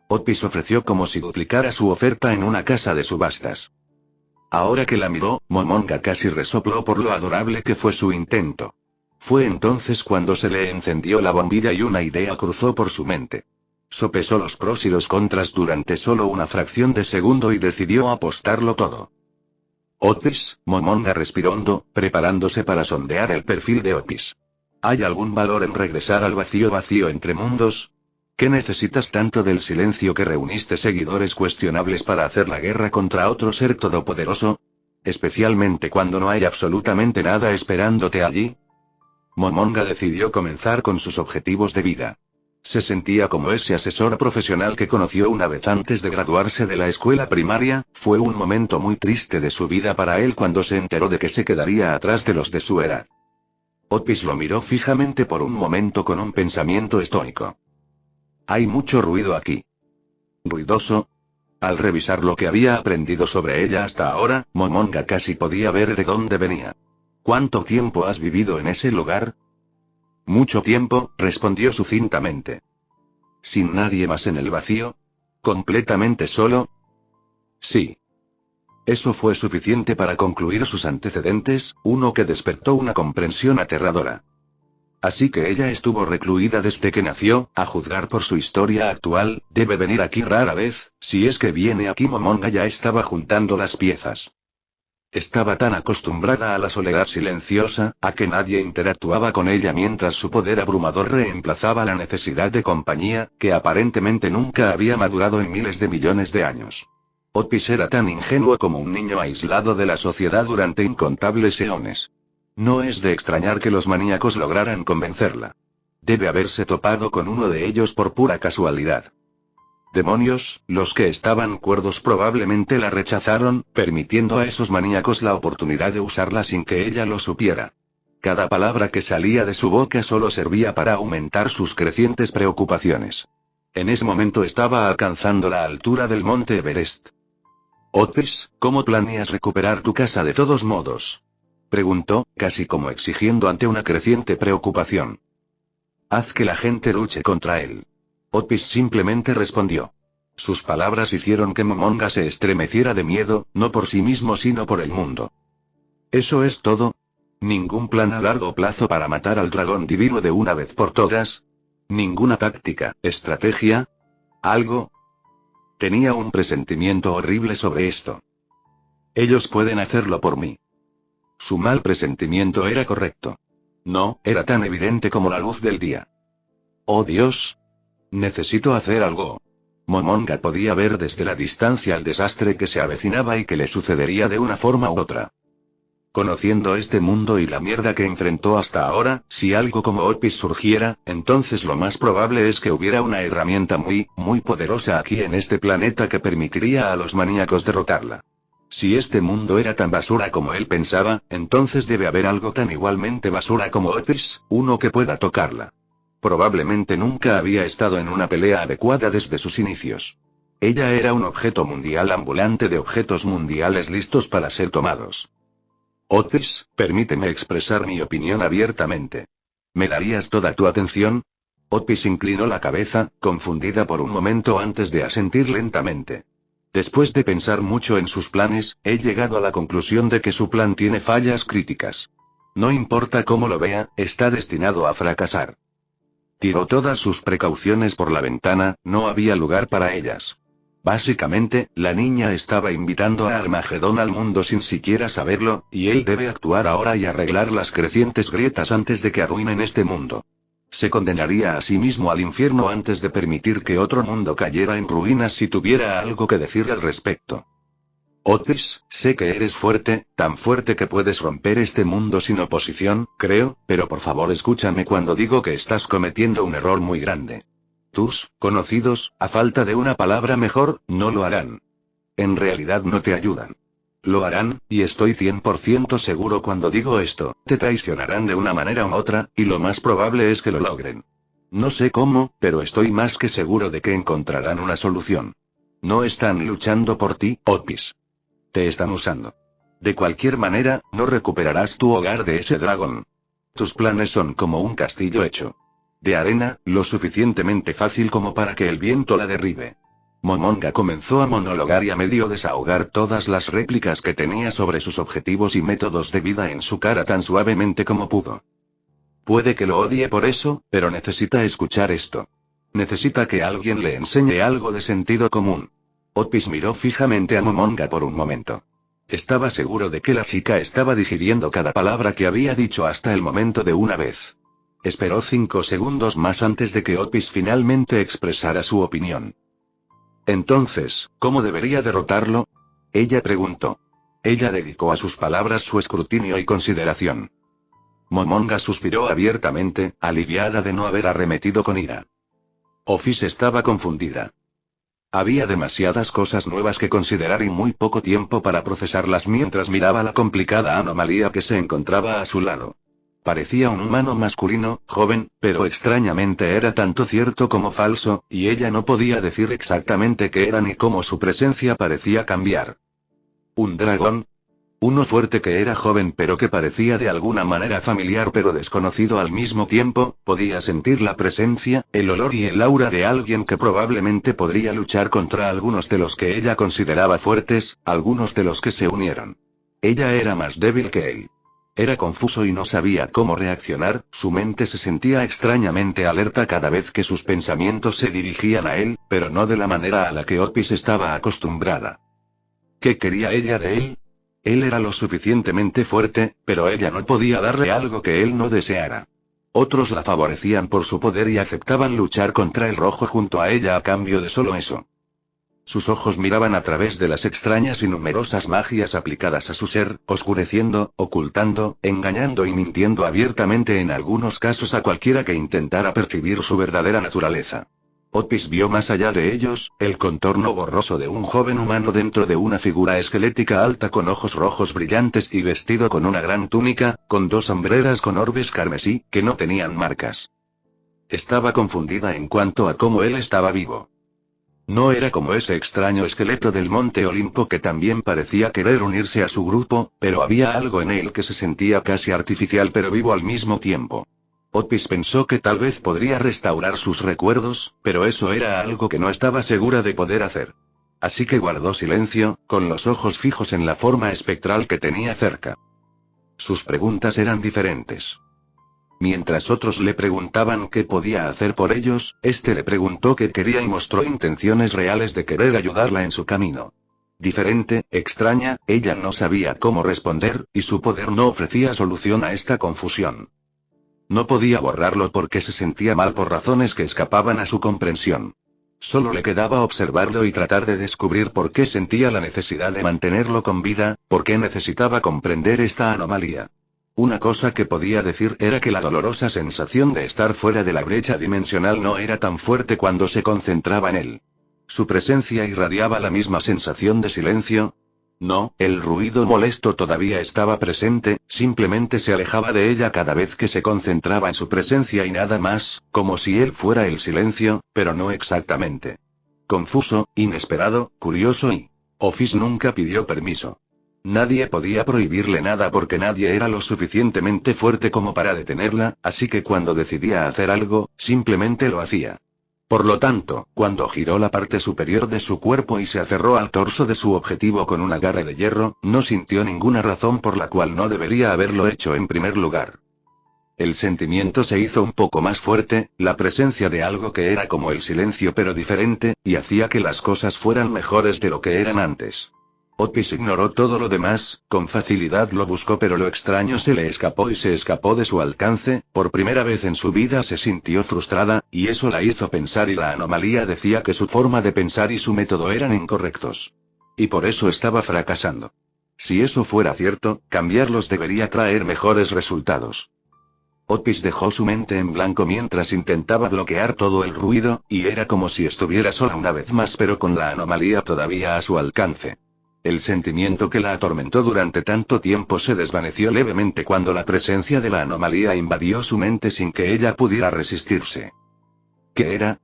Otis ofreció como si duplicara su oferta en una casa de subastas. Ahora que la miró, Momonga casi resopló por lo adorable que fue su intento. Fue entonces cuando se le encendió la bombilla y una idea cruzó por su mente. Sopesó los pros y los contras durante solo una fracción de segundo y decidió apostarlo todo. Otis, Momonga respiró hondo, preparándose para sondear el perfil de Otis. ¿Hay algún valor en regresar al vacío entre mundos? ¿Qué necesitas tanto del silencio que reuniste seguidores cuestionables para hacer la guerra contra otro ser todopoderoso? Especialmente cuando no hay absolutamente nada esperándote allí. Momonga decidió comenzar con sus objetivos de vida. Se sentía como ese asesor profesional que conoció una vez antes de graduarse de la escuela primaria. Fue un momento muy triste de su vida para él cuando se enteró de que se quedaría atrás de los de su edad. Otis lo miró fijamente por un momento con un pensamiento estoico. Hay mucho ruido aquí. ¿Ruidoso? Al revisar lo que había aprendido sobre ella hasta ahora, Momonga casi podía ver de dónde venía. ¿Cuánto tiempo has vivido en ese lugar? Mucho tiempo, respondió sucintamente. ¿Sin nadie más en el vacío? ¿Completamente solo? Sí. Eso fue suficiente para concluir sus antecedentes, uno que despertó una comprensión aterradora. Así que ella estuvo recluida desde que nació, a juzgar por su historia actual, debe venir aquí rara vez, si es que viene aquí. Momonga ya estaba juntando las piezas. Estaba tan acostumbrada a la soledad silenciosa, a que nadie interactuaba con ella mientras su poder abrumador reemplazaba la necesidad de compañía, que aparentemente nunca había madurado en miles de millones de años. Otis era tan ingenuo como un niño aislado de la sociedad durante incontables eones. No es de extrañar que los maníacos lograran convencerla. Debe haberse topado con uno de ellos por pura casualidad. Demonios, los que estaban cuerdos probablemente la rechazaron, permitiendo a esos maníacos la oportunidad de usarla sin que ella lo supiera. Cada palabra que salía de su boca solo servía para aumentar sus crecientes preocupaciones. En ese momento estaba alcanzando la altura del monte Everest. Otis, ¿cómo planeas recuperar tu casa de todos modos? Preguntó, casi como exigiendo ante una creciente preocupación. Haz que la gente luche contra él. Otis simplemente respondió. Sus palabras hicieron que Momonga se estremeciera de miedo, no por sí mismo sino por el mundo. ¿Eso es todo? ¿Ningún plan a largo plazo para matar al dragón divino de una vez por todas? ¿Ninguna táctica, estrategia? ¿Algo? Tenía un presentimiento horrible sobre esto. Ellos pueden hacerlo por mí. Su mal presentimiento era correcto. No, era tan evidente como la luz del día. ¡Oh Dios! Necesito hacer algo. Momonga podía ver desde la distancia el desastre que se avecinaba y que le sucedería de una forma u otra. Conociendo este mundo y la mierda que enfrentó hasta ahora, si algo como Otis surgiera, entonces lo más probable es que hubiera una herramienta muy, muy poderosa aquí en este planeta que permitiría a los maníacos derrotarla. Si este mundo era tan basura como él pensaba, entonces debe haber algo tan igualmente basura como Otis, uno que pueda tocarla. Probablemente nunca había estado en una pelea adecuada desde sus inicios. Ella era un objeto mundial ambulante de objetos mundiales listos para ser tomados. Otis, permíteme expresar mi opinión abiertamente. ¿Me darías toda tu atención? Otis inclinó la cabeza, confundida por un momento antes de asentir lentamente. Después de pensar mucho en sus planes, he llegado a la conclusión de que su plan tiene fallas críticas. No importa cómo lo vea, está destinado a fracasar. Tiró todas sus precauciones por la ventana, no había lugar para ellas. Básicamente, la niña estaba invitando a Armagedón al mundo sin siquiera saberlo, y él debe actuar ahora y arreglar las crecientes grietas antes de que arruinen este mundo. Se condenaría a sí mismo al infierno antes de permitir que otro mundo cayera en ruinas si tuviera algo que decir al respecto. Otis, sé que eres fuerte, tan fuerte que puedes romper este mundo sin oposición, creo, pero por favor escúchame cuando digo que estás cometiendo un error muy grande. Tus conocidos, a falta de una palabra mejor, no lo harán. En realidad no te ayudan. Lo harán, y estoy 100% seguro cuando digo esto, te traicionarán de una manera u otra, y lo más probable es que lo logren. No sé cómo, pero estoy más que seguro de que encontrarán una solución. No están luchando por ti, Otis. Te están usando. De cualquier manera, no recuperarás tu hogar de ese dragón. Tus planes son como un castillo hecho de arena, lo suficientemente fácil como para que el viento la derribe. Momonga comenzó a monologar y a medio desahogar todas las réplicas que tenía sobre sus objetivos y métodos de vida en su cara tan suavemente como pudo. Puede que lo odie por eso, pero necesita escuchar esto. Necesita que alguien le enseñe algo de sentido común. Otis miró fijamente a Momonga por un momento. Estaba seguro de que la chica estaba digiriendo cada palabra que había dicho hasta el momento de una vez. Esperó 5 segundos más antes de que Otis finalmente expresara su opinión. Entonces, ¿cómo debería derrotarlo? Ella preguntó. Ella dedicó a sus palabras su escrutinio y consideración. Momonga suspiró abiertamente, aliviada de no haber arremetido con ira. Otis estaba confundida. Había demasiadas cosas nuevas que considerar y muy poco tiempo para procesarlas mientras miraba la complicada anomalía que se encontraba a su lado. Parecía un humano masculino, joven, pero extrañamente era tanto cierto como falso, y ella no podía decir exactamente qué era ni cómo su presencia parecía cambiar. ¿Un dragón? Uno fuerte que era joven pero que parecía de alguna manera familiar pero desconocido al mismo tiempo, podía sentir la presencia, el olor y el aura de alguien que probablemente podría luchar contra algunos de los que ella consideraba fuertes, algunos de los que se unieron. Ella era más débil que él. Era confuso y no sabía cómo reaccionar, su mente se sentía extrañamente alerta cada vez que sus pensamientos se dirigían a él, pero no de la manera a la que Otis estaba acostumbrada. ¿Qué quería ella de él? Él era lo suficientemente fuerte, pero ella no podía darle algo que él no deseara. Otros la favorecían por su poder y aceptaban luchar contra el rojo junto a ella a cambio de solo eso. Sus ojos miraban a través de las extrañas y numerosas magias aplicadas a su ser, oscureciendo, ocultando, engañando y mintiendo abiertamente en algunos casos a cualquiera que intentara percibir su verdadera naturaleza. Otis vio más allá de ellos, el contorno borroso de un joven humano dentro de una figura esquelética alta con ojos rojos brillantes y vestido con una gran túnica, con dos sombreras con orbes carmesí, que no tenían marcas. Estaba confundida en cuanto a cómo él estaba vivo. No era como ese extraño esqueleto del Monte Olimpo que también parecía querer unirse a su grupo, pero había algo en él que se sentía casi artificial pero vivo al mismo tiempo. Otis pensó que tal vez podría restaurar sus recuerdos, pero eso era algo que no estaba segura de poder hacer. Así que guardó silencio, con los ojos fijos en la forma espectral que tenía cerca. Sus preguntas eran diferentes. Mientras otros le preguntaban qué podía hacer por ellos, este le preguntó qué quería y mostró intenciones reales de querer ayudarla en su camino. Diferente, extraña, ella no sabía cómo responder, y su poder no ofrecía solución a esta confusión. No podía borrarlo porque se sentía mal por razones que escapaban a su comprensión. Solo le quedaba observarlo y tratar de descubrir por qué sentía la necesidad de mantenerlo con vida, por qué necesitaba comprender esta anomalía. Una cosa que podía decir era que la dolorosa sensación de estar fuera de la brecha dimensional no era tan fuerte cuando se concentraba en él. Su presencia irradiaba la misma sensación de silencio. No, el ruido molesto todavía estaba presente, simplemente se alejaba de ella cada vez que se concentraba en su presencia y nada más, como si él fuera el silencio, pero no exactamente. Confuso, inesperado, curioso y... Otis nunca pidió permiso. Nadie podía prohibirle nada porque nadie era lo suficientemente fuerte como para detenerla, así que cuando decidía hacer algo, simplemente lo hacía. Por lo tanto, cuando giró la parte superior de su cuerpo y se aferró al torso de su objetivo con un agarre de hierro, no sintió ninguna razón por la cual no debería haberlo hecho en primer lugar. El sentimiento se hizo un poco más fuerte, la presencia de algo que era como el silencio pero diferente, y hacía que las cosas fueran mejores de lo que eran antes. Otis ignoró todo lo demás, con facilidad lo buscó pero lo extraño se le escapó y se escapó de su alcance, por primera vez en su vida se sintió frustrada, y eso la hizo pensar y la anomalía decía que su forma de pensar y su método eran incorrectos. Y por eso estaba fracasando. Si eso fuera cierto, cambiarlos debería traer mejores resultados. Otis dejó su mente en blanco mientras intentaba bloquear todo el ruido, y era como si estuviera sola una vez más pero con la anomalía todavía a su alcance. El sentimiento que la atormentó durante tanto tiempo se desvaneció levemente cuando la presencia de la anomalía invadió su mente sin que ella pudiera resistirse. ¿Qué era?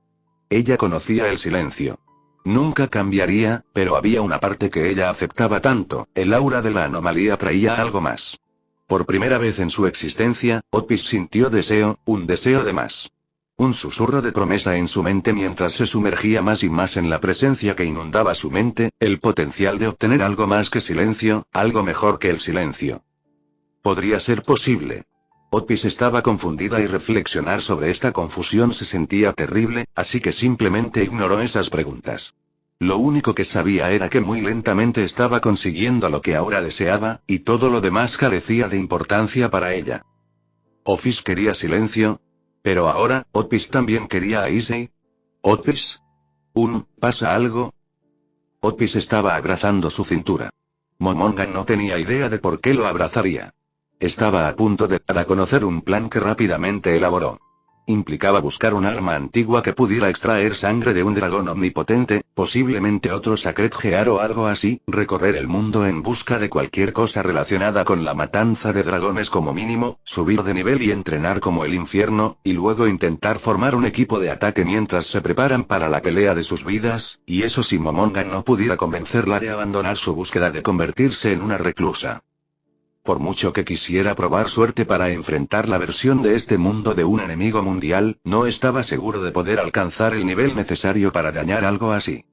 Ella conocía el silencio. Nunca cambiaría, pero había una parte que ella aceptaba tanto, el aura de la anomalía traía algo más. Por primera vez en su existencia, Otis sintió deseo, un deseo de más. Un susurro de promesa en su mente mientras se sumergía más y más en la presencia que inundaba su mente, el potencial de obtener algo más que silencio, algo mejor que el silencio. ¿Podría ser posible? Otis estaba confundida y reflexionar sobre esta confusión se sentía terrible, así que simplemente ignoró esas preguntas. Lo único que sabía era que muy lentamente estaba consiguiendo lo que ahora deseaba, y todo lo demás carecía de importancia para ella. Otis quería silencio. Pero ahora, Otis también quería a Issei. ¿Otis? ¿Pasa algo? Otis estaba abrazando su cintura. Momonga no tenía idea de por qué lo abrazaría. Estaba a punto de dar a conocer un plan que rápidamente elaboró. implicaba buscar un arma antigua que pudiera extraer sangre de un dragón omnipotente, posiblemente otro Sacred Gear o algo así, recorrer el mundo en busca de cualquier cosa relacionada con la matanza de dragones como mínimo, subir de nivel y entrenar como el infierno, y luego intentar formar un equipo de ataque mientras se preparan para la pelea de sus vidas, y eso si Momonga no pudiera convencerla de abandonar su búsqueda de convertirse en una reclusa. Por mucho que quisiera probar suerte para enfrentar la versión de este mundo de un enemigo mundial, no estaba seguro de poder alcanzar el nivel necesario para dañar algo así.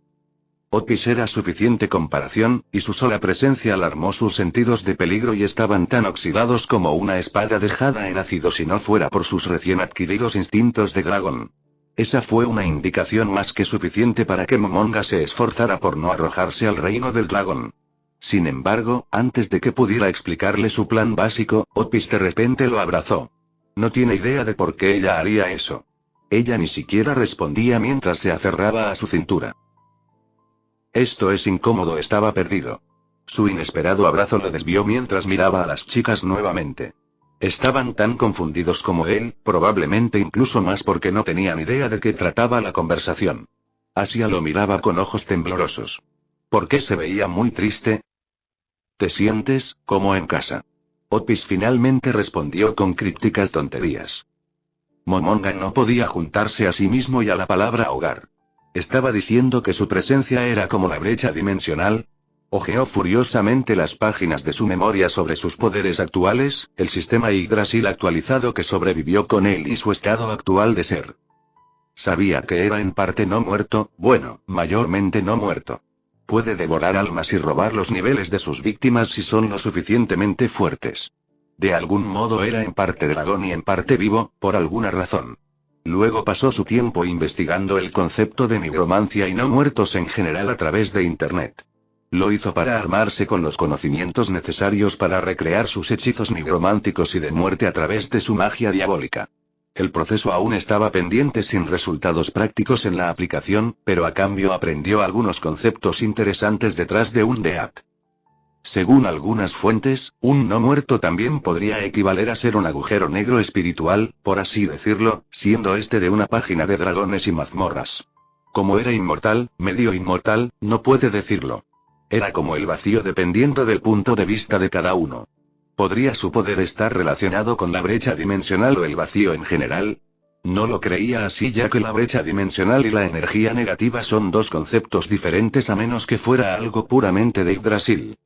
Otis era suficiente comparación, y su sola presencia alarmó sus sentidos de peligro y estaban tan oxidados como una espada dejada en ácido si no fuera por sus recién adquiridos instintos de dragón. Esa fue una indicación más que suficiente para que Momonga se esforzara por no arrojarse al reino del dragón. Sin embargo, antes de que pudiera explicarle su plan básico, Otis de repente lo abrazó. No tiene idea de por qué ella haría eso. Ella ni siquiera respondía mientras se aferraba a su cintura. Esto es incómodo, estaba perdido. Su inesperado abrazo lo desvió mientras miraba a las chicas nuevamente. Estaban tan confundidos como él, probablemente incluso más porque no tenían idea de qué trataba la conversación. Asia lo miraba con ojos temblorosos. ¿Por qué se veía muy triste? ¿Te sientes como en casa? Otis finalmente respondió con crípticas tonterías. Momonga no podía juntarse a sí mismo y a la palabra hogar. ¿Estaba diciendo que su presencia era como la brecha dimensional? Hojeó furiosamente las páginas de su memoria sobre sus poderes actuales, el sistema Yggdrasil actualizado que sobrevivió con él y su estado actual de ser. Sabía que era en parte no muerto, bueno, mayormente no muerto. Puede devorar almas y robar los niveles de sus víctimas si son lo suficientemente fuertes. De algún modo era en parte dragón y en parte vivo, por alguna razón. Luego pasó su tiempo investigando el concepto de nigromancia y no muertos en general a través de Internet. Lo hizo para armarse con los conocimientos necesarios para recrear sus hechizos nigrománticos y de muerte a través de su magia diabólica. El proceso aún estaba pendiente sin resultados prácticos en la aplicación, pero a cambio aprendió algunos conceptos interesantes detrás de un DEAT. Según algunas fuentes, un no muerto también podría equivaler a ser un agujero negro espiritual, por así decirlo, siendo este de una página de dragones y mazmorras. Como era inmortal, medio inmortal, no puede decirlo. Era como el vacío dependiendo del punto de vista de cada uno. ¿Podría su poder estar relacionado con la brecha dimensional o el vacío en general? No lo creía así ya que la brecha dimensional y la energía negativa son dos conceptos diferentes a menos que fuera algo puramente de Yggdrasil.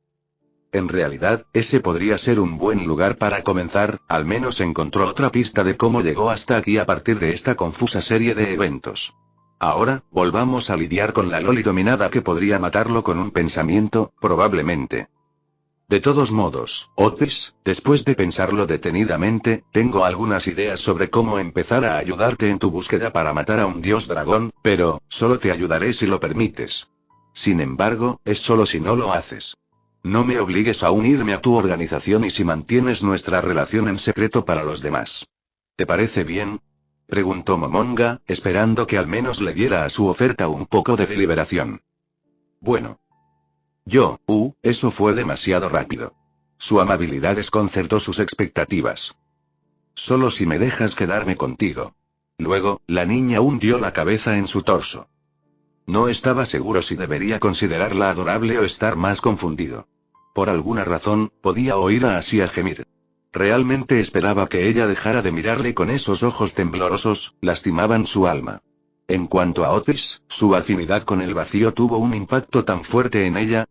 En realidad, ese podría ser un buen lugar para comenzar, al menos encontró otra pista de cómo llegó hasta aquí a partir de esta confusa serie de eventos. Ahora, volvamos a lidiar con la Loli dominada que podría matarlo con un pensamiento, probablemente. De todos modos, Otis, después de pensarlo detenidamente, tengo algunas ideas sobre cómo empezar a ayudarte en tu búsqueda para matar a un dios dragón, pero, solo te ayudaré si lo permites. Sin embargo, es solo si no lo haces. No me obligues a unirme a tu organización y si mantienes nuestra relación en secreto para los demás. ¿Te parece bien? Preguntó Momonga, esperando que al menos le diera a su oferta un poco de deliberación. Bueno. Eso fue demasiado rápido. Su amabilidad desconcertó sus expectativas. Solo si me dejas quedarme contigo. Luego, la niña hundió la cabeza en su torso. No estaba seguro si debería considerarla adorable o estar más confundido. Por alguna razón, podía oír a Asia gemir. Realmente esperaba que ella dejara de mirarle con esos ojos temblorosos, lastimaban su alma. En cuanto a Otis, su afinidad con el vacío tuvo un impacto tan fuerte en ella.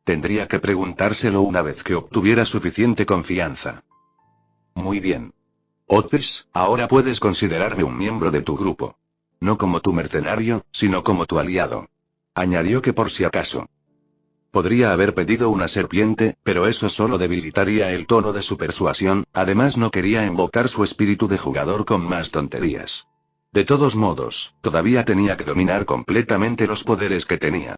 Tendría que preguntárselo una vez que obtuviera suficiente confianza. Muy bien. Otis, ahora puedes considerarme un miembro de tu grupo. No como tu mercenario, sino como tu aliado. Añadió que por si acaso. Podría haber pedido una serpiente, pero eso solo debilitaría el tono de su persuasión, además no quería invocar su espíritu de jugador con más tonterías. De todos modos, todavía tenía que dominar completamente los poderes que tenía.